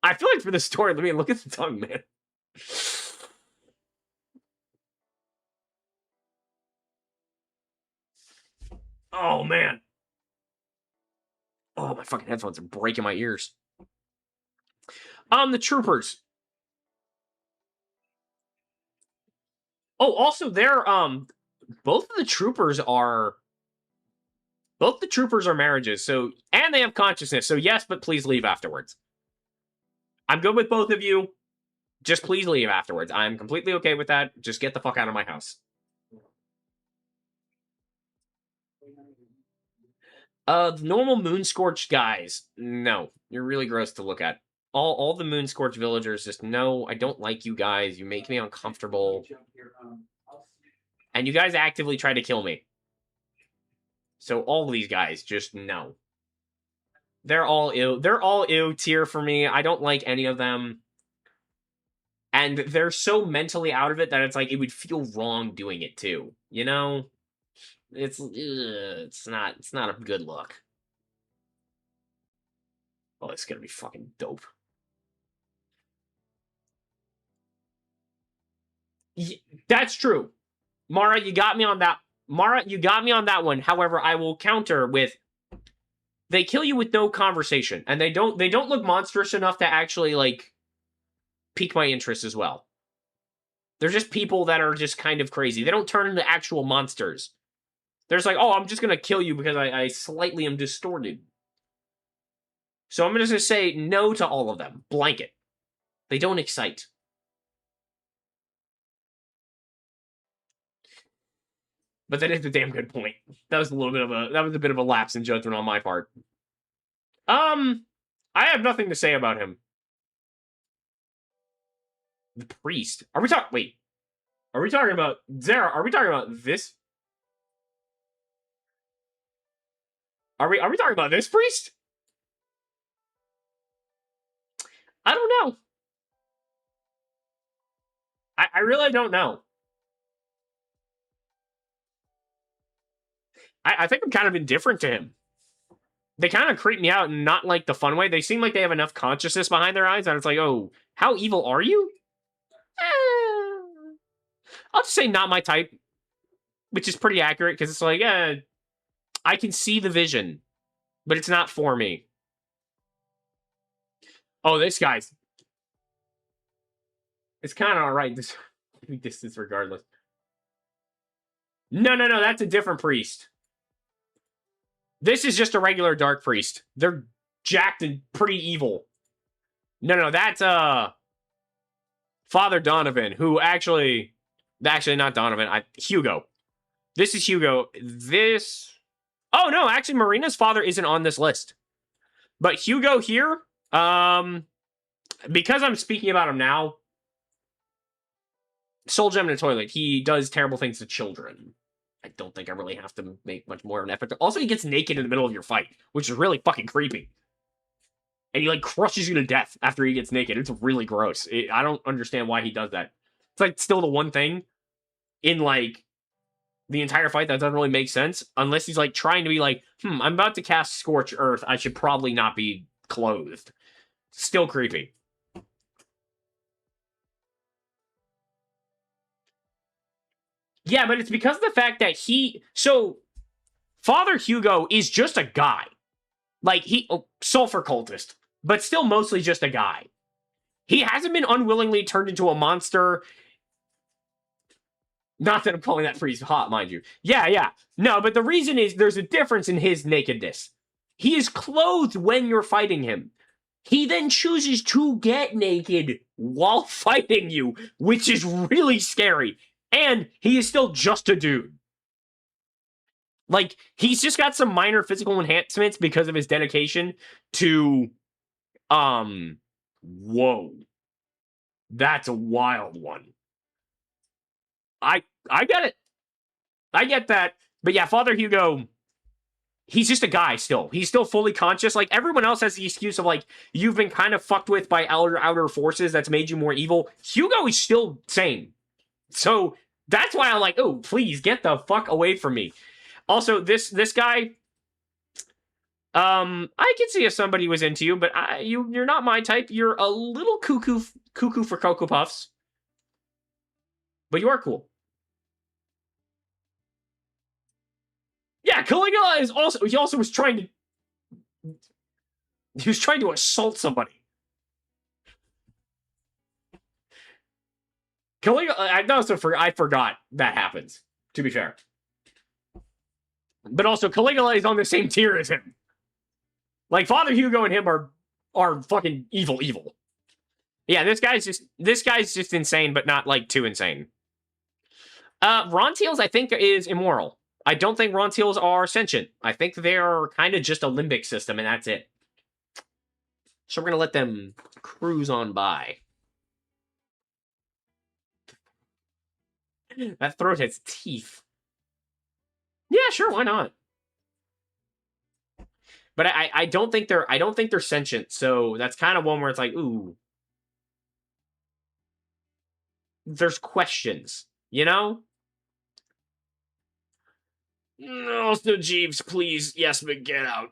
I feel like for the story, let me look at the tongue, man. Oh, man. Oh, my fucking headphones are breaking my ears. The troopers. Oh, also, they're, both of the troopers are marriages, so, and they have consciousness, so yes, but please leave afterwards. I'm good with both of you. Just please leave afterwards. I'm completely okay with that. Just get the fuck out of my house. The normal moon-scorched guys. No. You're really gross to look at. All the moon-scorched villagers just, no, I don't like you guys. You make me uncomfortable. And you guys actively try to kill me. So all of these guys, just no. They're all ew. They're all ew tier for me. I don't like any of them. And they're so mentally out of it that it's like, it would feel wrong doing it too. You know? It's not a good look. Oh, it's gonna be fucking dope. That's true. Mara, you got me on that. Mara, you got me on that one. However, I will counter with, they kill you with no conversation, and they don't look monstrous enough to actually, like, pique my interest as well. They're just people that are just kind of crazy. They don't turn into actual monsters. They're just like, oh, I'm just gonna kill you because I slightly am distorted. So I'm gonna say no to all of them. Blanket. They don't excite. But that is a damn good point. That was a bit of a lapse in judgment on my part. I have nothing to say about him. The priest. Are we talking? Wait. Are we talking about Zara? Are we talking about this? Are we talking about this priest? I don't know. I really don't know. I think I'm kind of indifferent to him. They kind of creep me out, and not like the fun way. They seem like they have enough consciousness behind their eyes that it's like, oh, how evil are you? I'll just say not my type, which is pretty accurate, because it's like, I can see the vision, but it's not for me. Oh, this guy's... It's kind of alright. This is regardless. No, that's a different priest. This is just a regular dark priest. They're jacked and pretty evil. No, that's Father Donovan, who actually not Donovan, Hugo. This is Hugo. This... Oh, no, actually, Marina's father isn't on this list. But Hugo here, because I'm speaking about him now, Soul Gem in a toilet. He does terrible things to children. I don't think I really have to make much more of an effort. Also, he gets naked in the middle of your fight, which is really fucking creepy. And he, like, crushes you to death after he gets naked. It's really gross. I don't understand why he does that. It's, like, still the one thing in, like, the entire fight that doesn't really make sense. Unless he's, like, trying to be like, I'm about to cast Scorch Earth. I should probably not be clothed. Still creepy. Yeah, but it's because of the fact that so, Father Hugo is just a guy. Like, sulfur cultist, but still mostly just a guy. He hasn't been unwillingly turned into a monster. Not that I'm calling that priest hot, mind you. Yeah. No, but the reason is there's a difference in his nakedness. He is clothed when you're fighting him. He then chooses to get naked while fighting you, which is really scary. And he is still just a dude. Like, he's just got some minor physical enhancements because of his dedication to, whoa. That's a wild one. I get it. I get that. But yeah, Father Hugo, he's just a guy still. He's still fully conscious. Like, everyone else has the excuse of, like, you've been kind of fucked with by outer forces that's made you more evil. Hugo is still sane. So that's why I'm like, oh, please get the fuck away from me. Also, this guy, I can see if somebody was into you, but you're not my type. You're a little cuckoo for Cocoa Puffs. But you are cool. Yeah, Caligula is also... He also was trying to... He was trying to assault somebody. Caligula... I forgot that happens, to be fair. But also, Caligula is on the same tier as him. Like, Father Hugo and him are fucking evil. Yeah, this guy's just insane, but not, like, too insane. Ronteals, I think, is immoral. I don't think Ronteals are sentient. I think they're kind of just a limbic system, and that's it. So we're going to let them cruise on by. That throat has teeth. Yeah, sure, why not? But I don't think they're sentient, so that's kind of one where it's like, ooh. There's questions, you know? Also, Jeeves, please, yes, but get out.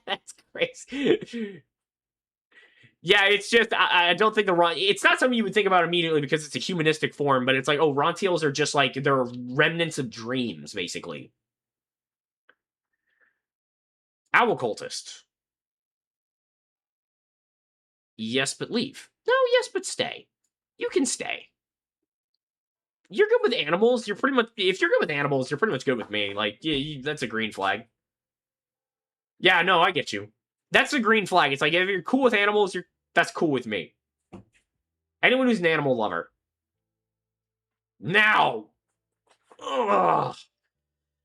That's crazy. Yeah, it's just, I don't think it's not something you would think about immediately because it's a humanistic form, but it's like, oh, Ronteals are just like, they're remnants of dreams, basically. Owl cultist. Yes, but leave. No, yes, but stay. You can stay. You're good with animals. You're pretty much... If you're good with animals, you're pretty much good with me. Like, yeah, that's a green flag. Yeah, no, I get you. That's a green flag. It's like, if you're cool with animals, that's cool with me. Anyone who's an animal lover. Now! Ugh.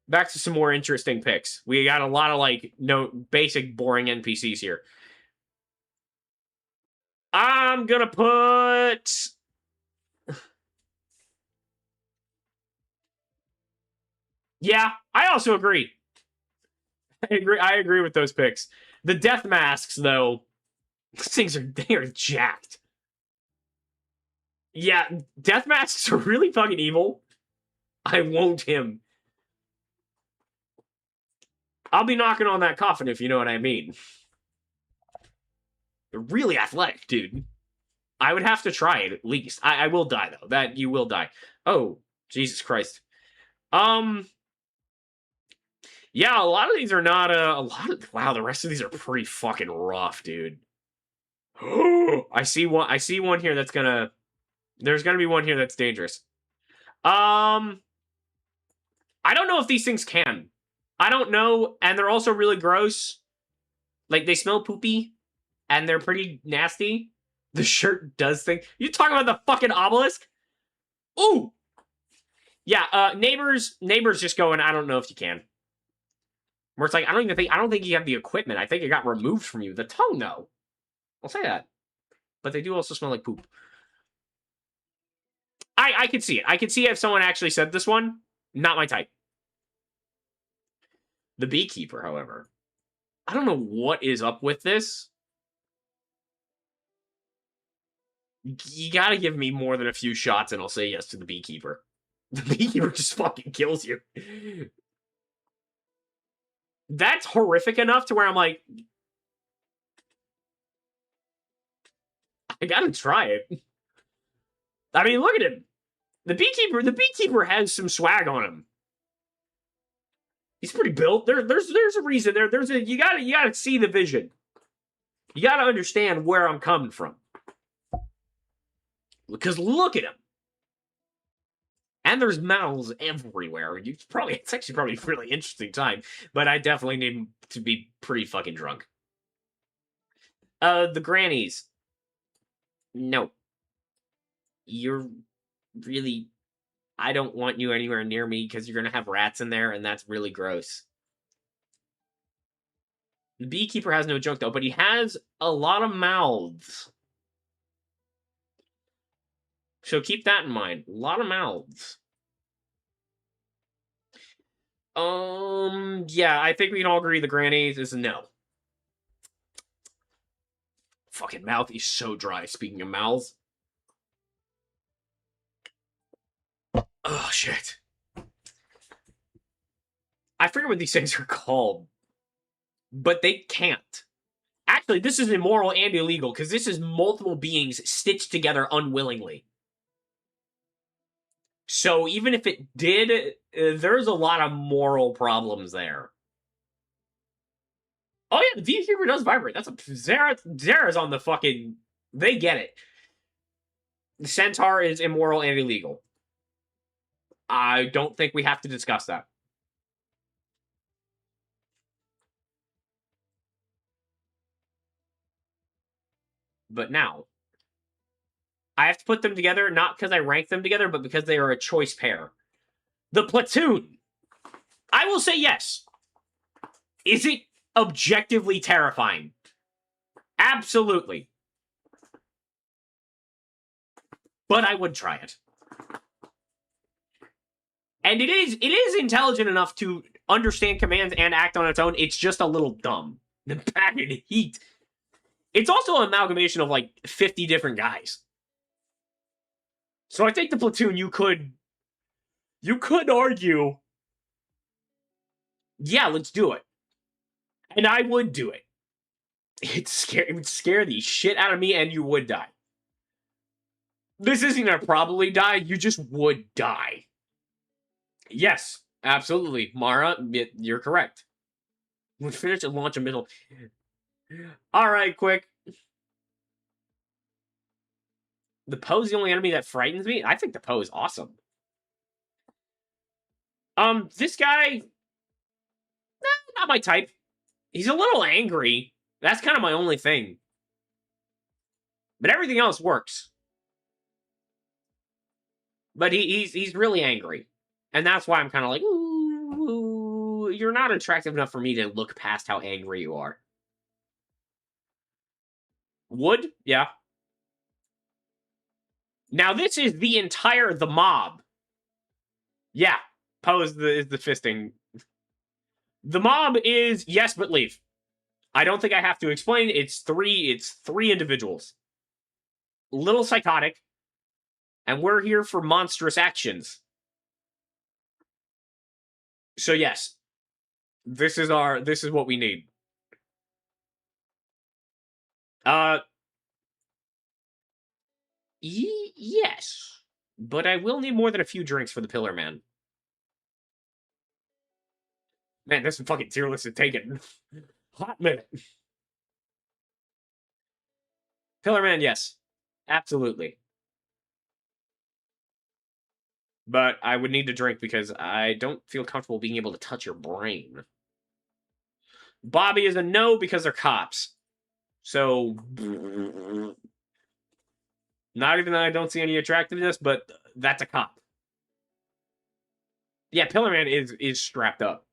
Back to some more interesting picks. We got a lot of, like, basic, boring NPCs here. I'm gonna put... Yeah, I also agree. I agree with those picks. The death masks, though, they are jacked. Yeah, death masks are really fucking evil. I won't him. I'll be knocking on that coffin if you know what I mean. They're really athletic, dude. I would have to try it, at least. I will die, though. That you will die. Oh, Jesus Christ. Yeah, a lot of these are not, wow, the rest of these are pretty fucking rough, dude. I see one here that's gonna... There's gonna be one here that's dangerous. I don't know if these things can. I don't know, and they're also really gross. Like, they smell poopy, and they're pretty nasty. The shirt does things. You talking about the fucking obelisk? Ooh! Yeah, neighbors just going, I don't know if you can. Where it's like, I don't think you have the equipment. I think it got removed from you. The tongue, though. I'll say that. But they do also smell like poop. I could see it. I could see if someone actually said this one. Not my type. The beekeeper, however. I don't know what is up with this. You gotta give me more than a few shots and I'll say yes to the beekeeper. The beekeeper just fucking kills you. That's horrific enough to where I'm like... I gotta try it. I mean, look at him. The beekeeper has some swag on him. He's pretty built. There's a reason there. You gotta see the vision. You gotta understand where I'm coming from. Because look at him. And there's mouths everywhere. It's actually probably a really interesting time. But I definitely need to be pretty fucking drunk. The grannies. No. You're really... I don't want you anywhere near me because you're going to have rats in there, and that's really gross. The beekeeper has no joke, though, but he has a lot of mouths. So keep that in mind. A lot of mouths. Yeah, I think we can all agree the grannies is a no. Fucking mouth is so dry, speaking of mouths. Oh, shit. I forget what these things are called. But they can't. Actually, this is immoral and illegal, because this is multiple beings stitched together unwillingly. So even if it did, there's a lot of moral problems there. Oh yeah, the V-Cube does vibrate. That's a Zera's on the fucking. They get it. The Centaur is immoral and illegal. I don't think we have to discuss that. But now, I have to put them together, not because I rank them together, but because they are a choice pair. The platoon. I will say yes. Is it objectively terrifying? Absolutely. But I would try it. And it is intelligent enough to understand commands and act on its own. It's just a little dumb. The packet heat. It's also an amalgamation of like 50 different guys. So I think the platoon you could argue, yeah, let's do it. And I would do it. It would scare the shit out of me, and you would die. This isn't gonna probably die, you just would die. Yes, absolutely. Mara, you're correct. We'll finish and launch a missile. Alright, quick. The Poe's the only enemy that frightens me? I think the Poe is awesome. This guy... not my type. He's a little angry. That's kind of my only thing. But everything else works. But he's really angry. And that's why I'm kind of like, ooh, you're not attractive enough for me to look past how angry you are. Wood? Yeah. Now this is the mob. Yeah. Poe is the fisting. The mob is yes, but leave. I don't think I have to explain. It's three individuals. Little psychotic. And we're here for monstrous actions. So yes. This is what we need. Yes. But I will need more than a few drinks for the Pillar Man. Man, this fucking tier list is taking hot minute. Pillar Man, yes. Absolutely. But I would need to drink because I don't feel comfortable being able to touch your brain. Bobby is a no because they're cops. So, not even that I don't see any attractiveness, but that's a cop. Yeah, Pillar Man is strapped up.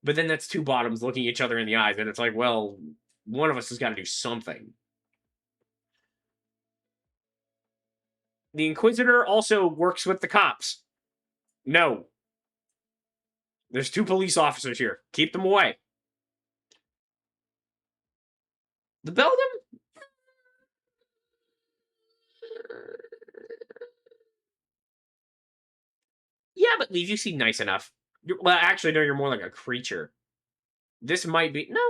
But then that's two bottoms looking each other in the eyes, and it's like, well, one of us has got to do something. The Inquisitor also works with the cops. No. There's two police officers here. Keep them away. The Belgium? Yeah, but Leave, you seem nice enough. Well, actually, no, you're more like a creature. This might be... No.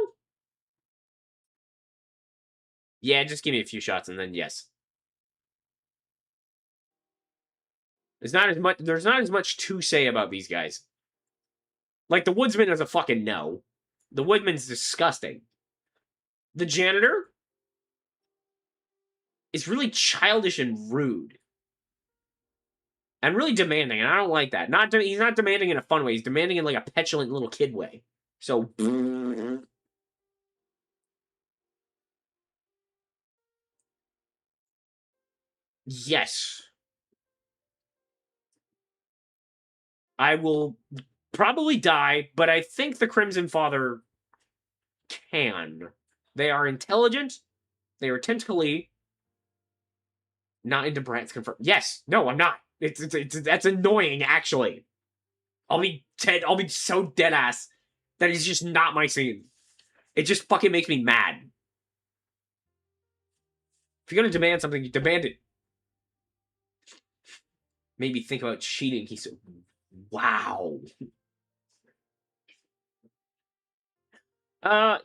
Yeah, just give me a few shots and then yes. There's not as much to say about these guys. Like, the Woodsman is a fucking no. The Woodman's disgusting. The Janitor is really childish and rude. And really demanding, and I don't like that. He's not demanding in a fun way. He's demanding in, like, a petulant little kid way. So... Yes. I will probably die, but I think the Crimson Father can. They are intelligent. They are tentacly. Not into Brant's confirmed. Yes. No, I'm not. That's annoying, actually. I'll be so dead ass that it's just not my scene. It just fucking makes me mad. If you're gonna demand something, you demand it. Maybe think about cheating. He said, wow. Give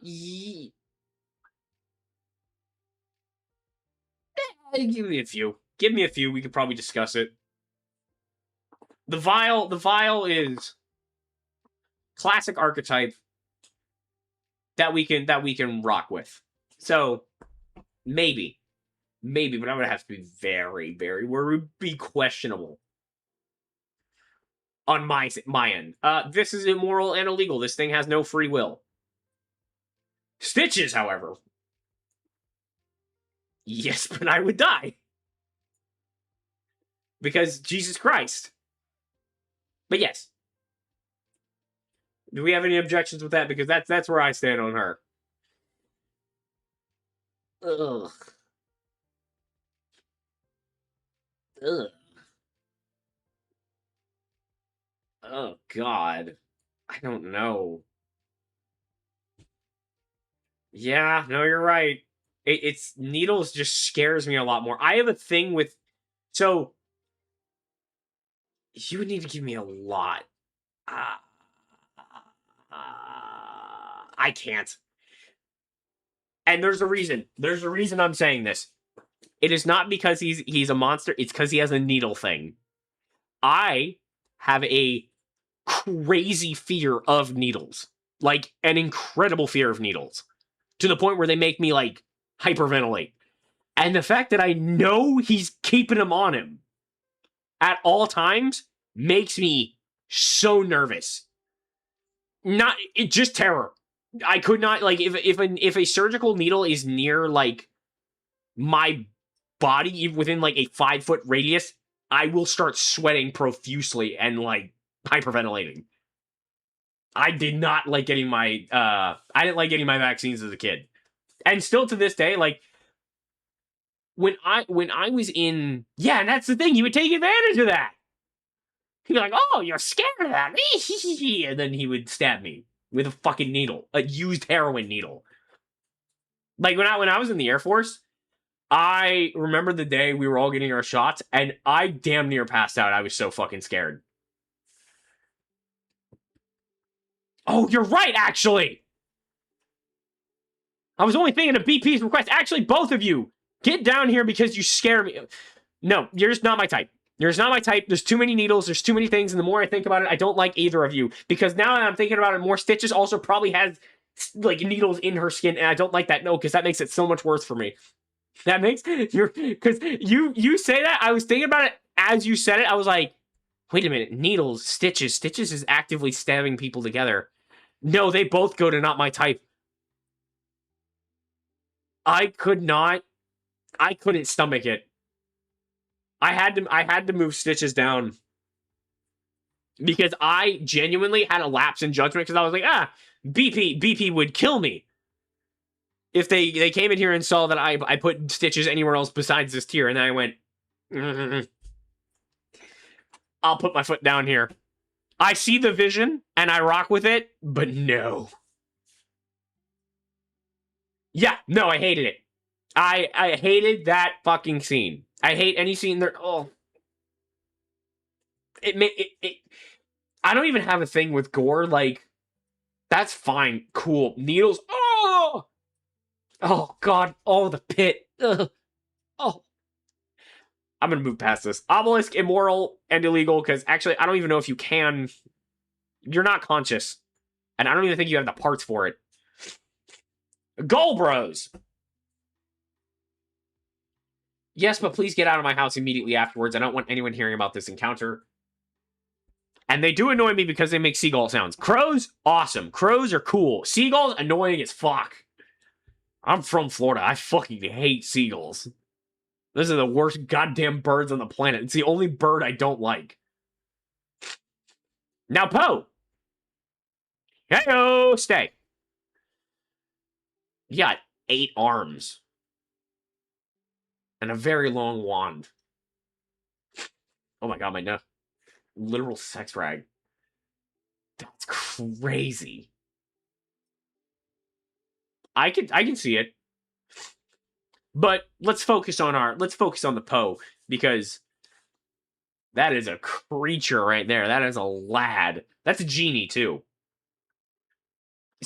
me a few. Give me a few. We could probably discuss it. The vial is classic archetype that we can rock with. So maybe, but I'm gonna have to be very, where it would be questionable on my end. This is immoral and illegal. This thing has no free will. Stitches, however, yes, but I would die because Jesus Christ. But yes. Do we have any objections with that? Because that's where I stand on her. Ugh. Ugh. Oh, God. I don't know. Yeah, no, you're right. It's needles just scares me a lot more. I have a thing with... So, you would need to give me a lot. I can't. And there's a reason. There's a reason I'm saying this. It is not because he's a monster. It's because he has a needle thing. I have a crazy fear of needles. Like, an incredible fear of needles. To the point where they make me, like, hyperventilate. And the fact that I know he's keeping them on him at all times makes me so nervous. Just terror. I could not, like, if a surgical needle is near, like, my body, even within, like, a 5-foot radius, I will start sweating profusely and, like, hyperventilating. I did not like getting my, I didn't like getting my vaccines as a kid. And still to this day, like, when I was in, yeah, and that's the thing, he would take advantage of that. He'd be like, oh, you're scared of that. And then he would stab me with a fucking needle, a used heroin needle. Like, when I was in the Air Force, I remember the day we were all getting our shots, and I damn near passed out. I was so fucking scared. Oh, you're right, actually! I was only thinking of BP's request. Actually, both of you, get down here because you scare me. No, you're just not my type. You're just not my type. There's too many needles. There's too many things. And the more I think about it, I don't like either of you. Because now that I'm thinking about it, more Stitches also probably has, like, needles in her skin. And I don't like that. No, because that makes it so much worse for me. That makes... Because you say that, I was thinking about it as you said it. I was like, wait a minute. Needles, Stitches. Stitches is actively stabbing people together. No, they both go to not my type. I couldn't stomach it. I had to move Stitches down because I genuinely had a lapse in judgment because I was like, BP would kill me if they came in here and saw that I put Stitches anywhere else besides this tier, and then I went, I'll put my foot down here. I see the vision and I rock with it, but no. Yeah, no, I hated it. I hated that fucking scene. I hate any scene there. Oh, it. I don't even have a thing with gore. Like, that's fine, cool. Needles. Oh, God. Oh, the pit. Ugh. Oh, I'm gonna move past this. Obelisk, immoral and illegal because actually, I don't even know if you can. You're not conscious, and I don't even think you have the parts for it. 𝒞𝒽𝑒𝒸𝓀. Yes, but please get out of my house immediately afterwards. I don't want anyone hearing about this encounter. And they do annoy me because they make seagull sounds. Crows, awesome. Crows are cool. Seagulls, annoying as fuck. I'm from Florida. I fucking hate seagulls. Those are the worst goddamn birds on the planet. It's the only bird I don't like. Now, Poe. Hey-o, stay. You got 8 arms. And a very long wand. Oh my god, my nose. Literal sex rag. That's crazy. I can see it. But let's focus on the Poe, because that is a creature right there. That is a lad. That's a genie too.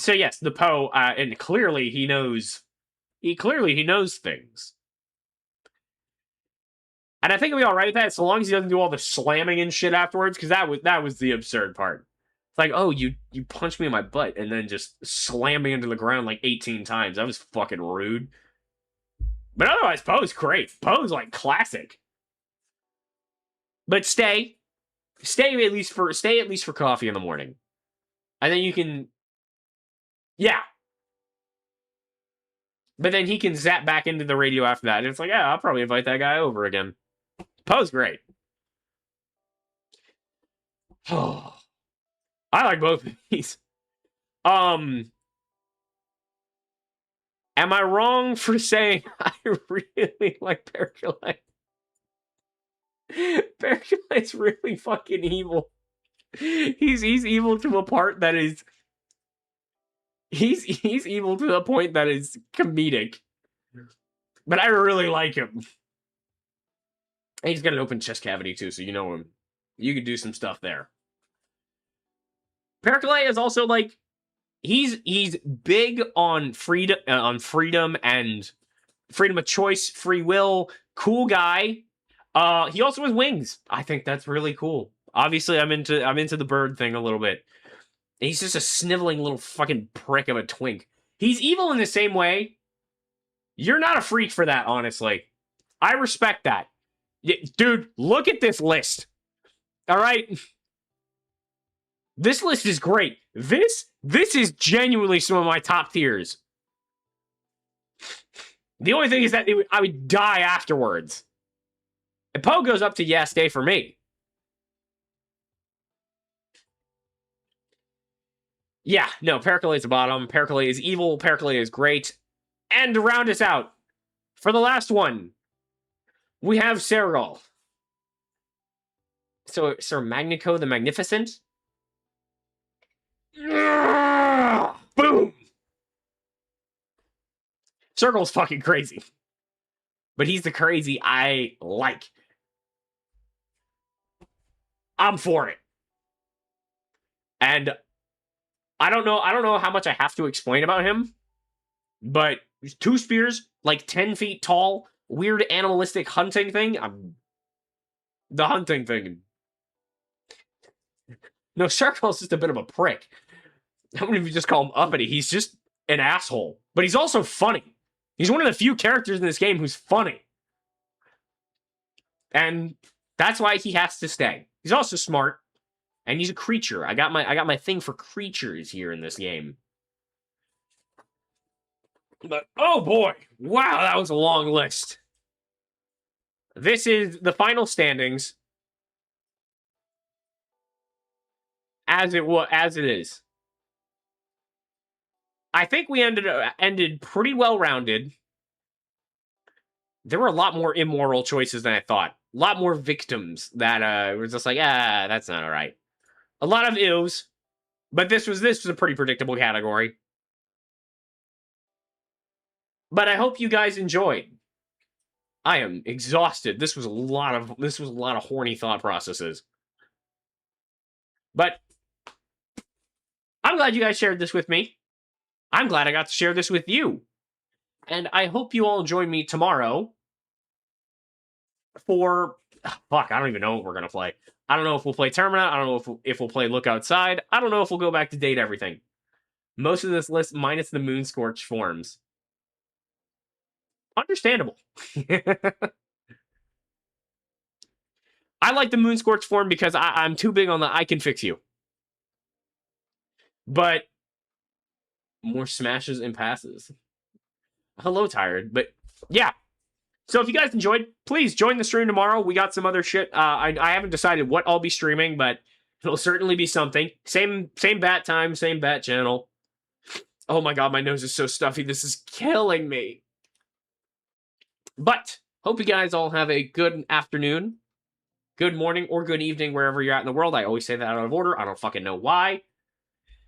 So yes, the Poe, and clearly he knows. He knows things. And I think we'll be all right with that, so long as he doesn't do all the slamming and shit afterwards, because that was the absurd part. It's like, oh, you punched me in my butt and then just slammed me into the ground like 18 times. That was fucking rude. But otherwise, Poe's great. Poe's like classic. But stay at least for coffee in the morning. And then you can, yeah. But then he can zap back into the radio after that, and it's like, yeah, I'll probably invite that guy over again. Poe's great. Oh, I like both of these. Am I wrong for saying I really like 𝒞𝒽𝓀? 𝒞𝒽𝓀's really fucking evil. He's evil to a part that is. He's evil to the point that is comedic. But I really like him. And he's got an open chest cavity too, so you know him. You could do some stuff there. 𝒞𝒽𝓀 is also like he's big on freedom and freedom of choice, free will, cool guy. He also has wings. I think that's really cool. Obviously, I'm into the bird thing a little bit. And he's just a sniveling little fucking prick of a twink. He's evil in the same way. You're not a freak for that, honestly. I respect that. Dude, look at this list. All right? This list is great. This is genuinely some of my top tiers. The only thing is that I would die afterwards. And Poe goes up to yeah, stay for me. Yeah, no, 𝒞𝒽𝓀 is the bottom. 𝒞𝒽𝓀 is evil. 𝒞𝒽𝓀 is great. And to round us out, for the last one, we have 𝒤𝒄𝒄. So, Sir Magnico the Magnificent. Boom! 𝒤𝒄𝒄's fucking crazy. But he's the crazy I like. I'm for it. And I don't know how much I have to explain about him, but 2 spears, like 10 feet tall, weird animalistic hunting thing. The hunting thing. No, 𝒤𝒄𝒄's just a bit of a prick. I wouldn't even just call him uppity. He's just an asshole. But he's also funny. He's one of the few characters in this game who's funny. And that's why he has to stay. He's also smart. And he's a creature. I got my thing for creatures here in this game. But oh boy. Wow, that was a long list. This is the final standings. As it is. I think we ended pretty well rounded. There were a lot more immoral choices than I thought. A lot more victims that were just like, that's not all right. A lot of ills, but this was a pretty predictable category. But I hope you guys enjoyed. I am exhausted. This was a lot of horny thought processes. But I'm glad you guys shared this with me. I'm glad I got to share this with you. And I hope you all join me tomorrow for... Fuck, I don't even know what we're going to play. I don't know if we'll play Termina. I don't know if we'll play Look Outside. I don't know if we'll go back to Date Everything. Most of this list, minus the Moonscorch forms. Understandable. I like the Moonscorch form because I'm too big on the I can fix you. But more smashes and passes. Hello, tired. But yeah. So if you guys enjoyed, please join the stream tomorrow. We got some other shit. I haven't decided what I'll be streaming, but it'll certainly be something. Same bat time, same bat channel. Oh my god, my nose is so stuffy. This is killing me. But hope you guys all have a good afternoon, good morning, or good evening wherever you're at in the world. I always say that out of order. I don't fucking know why.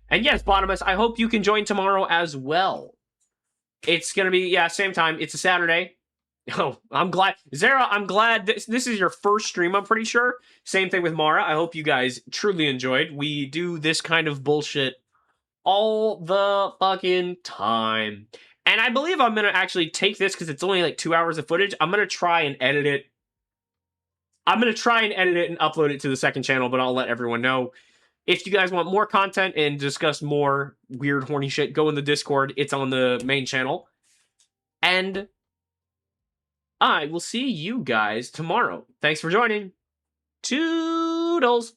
And yes, Bottomus, I hope you can join tomorrow as well. It's going to be, yeah, same time. It's a Saturday. Oh, I'm glad. Zara, I'm glad this is your first stream, I'm pretty sure. Same thing with Mara. I hope you guys truly enjoyed. We do this kind of bullshit all the fucking time. And I believe I'm going to actually take this because it's only like 2 hours of footage. I'm going to try and edit it. I'm going to try and edit it and upload it to the second channel, but I'll let everyone know. If you guys want more content and discuss more weird, horny shit, go in the Discord. It's on the main channel. And I will see you guys tomorrow. Thanks for joining. Toodles!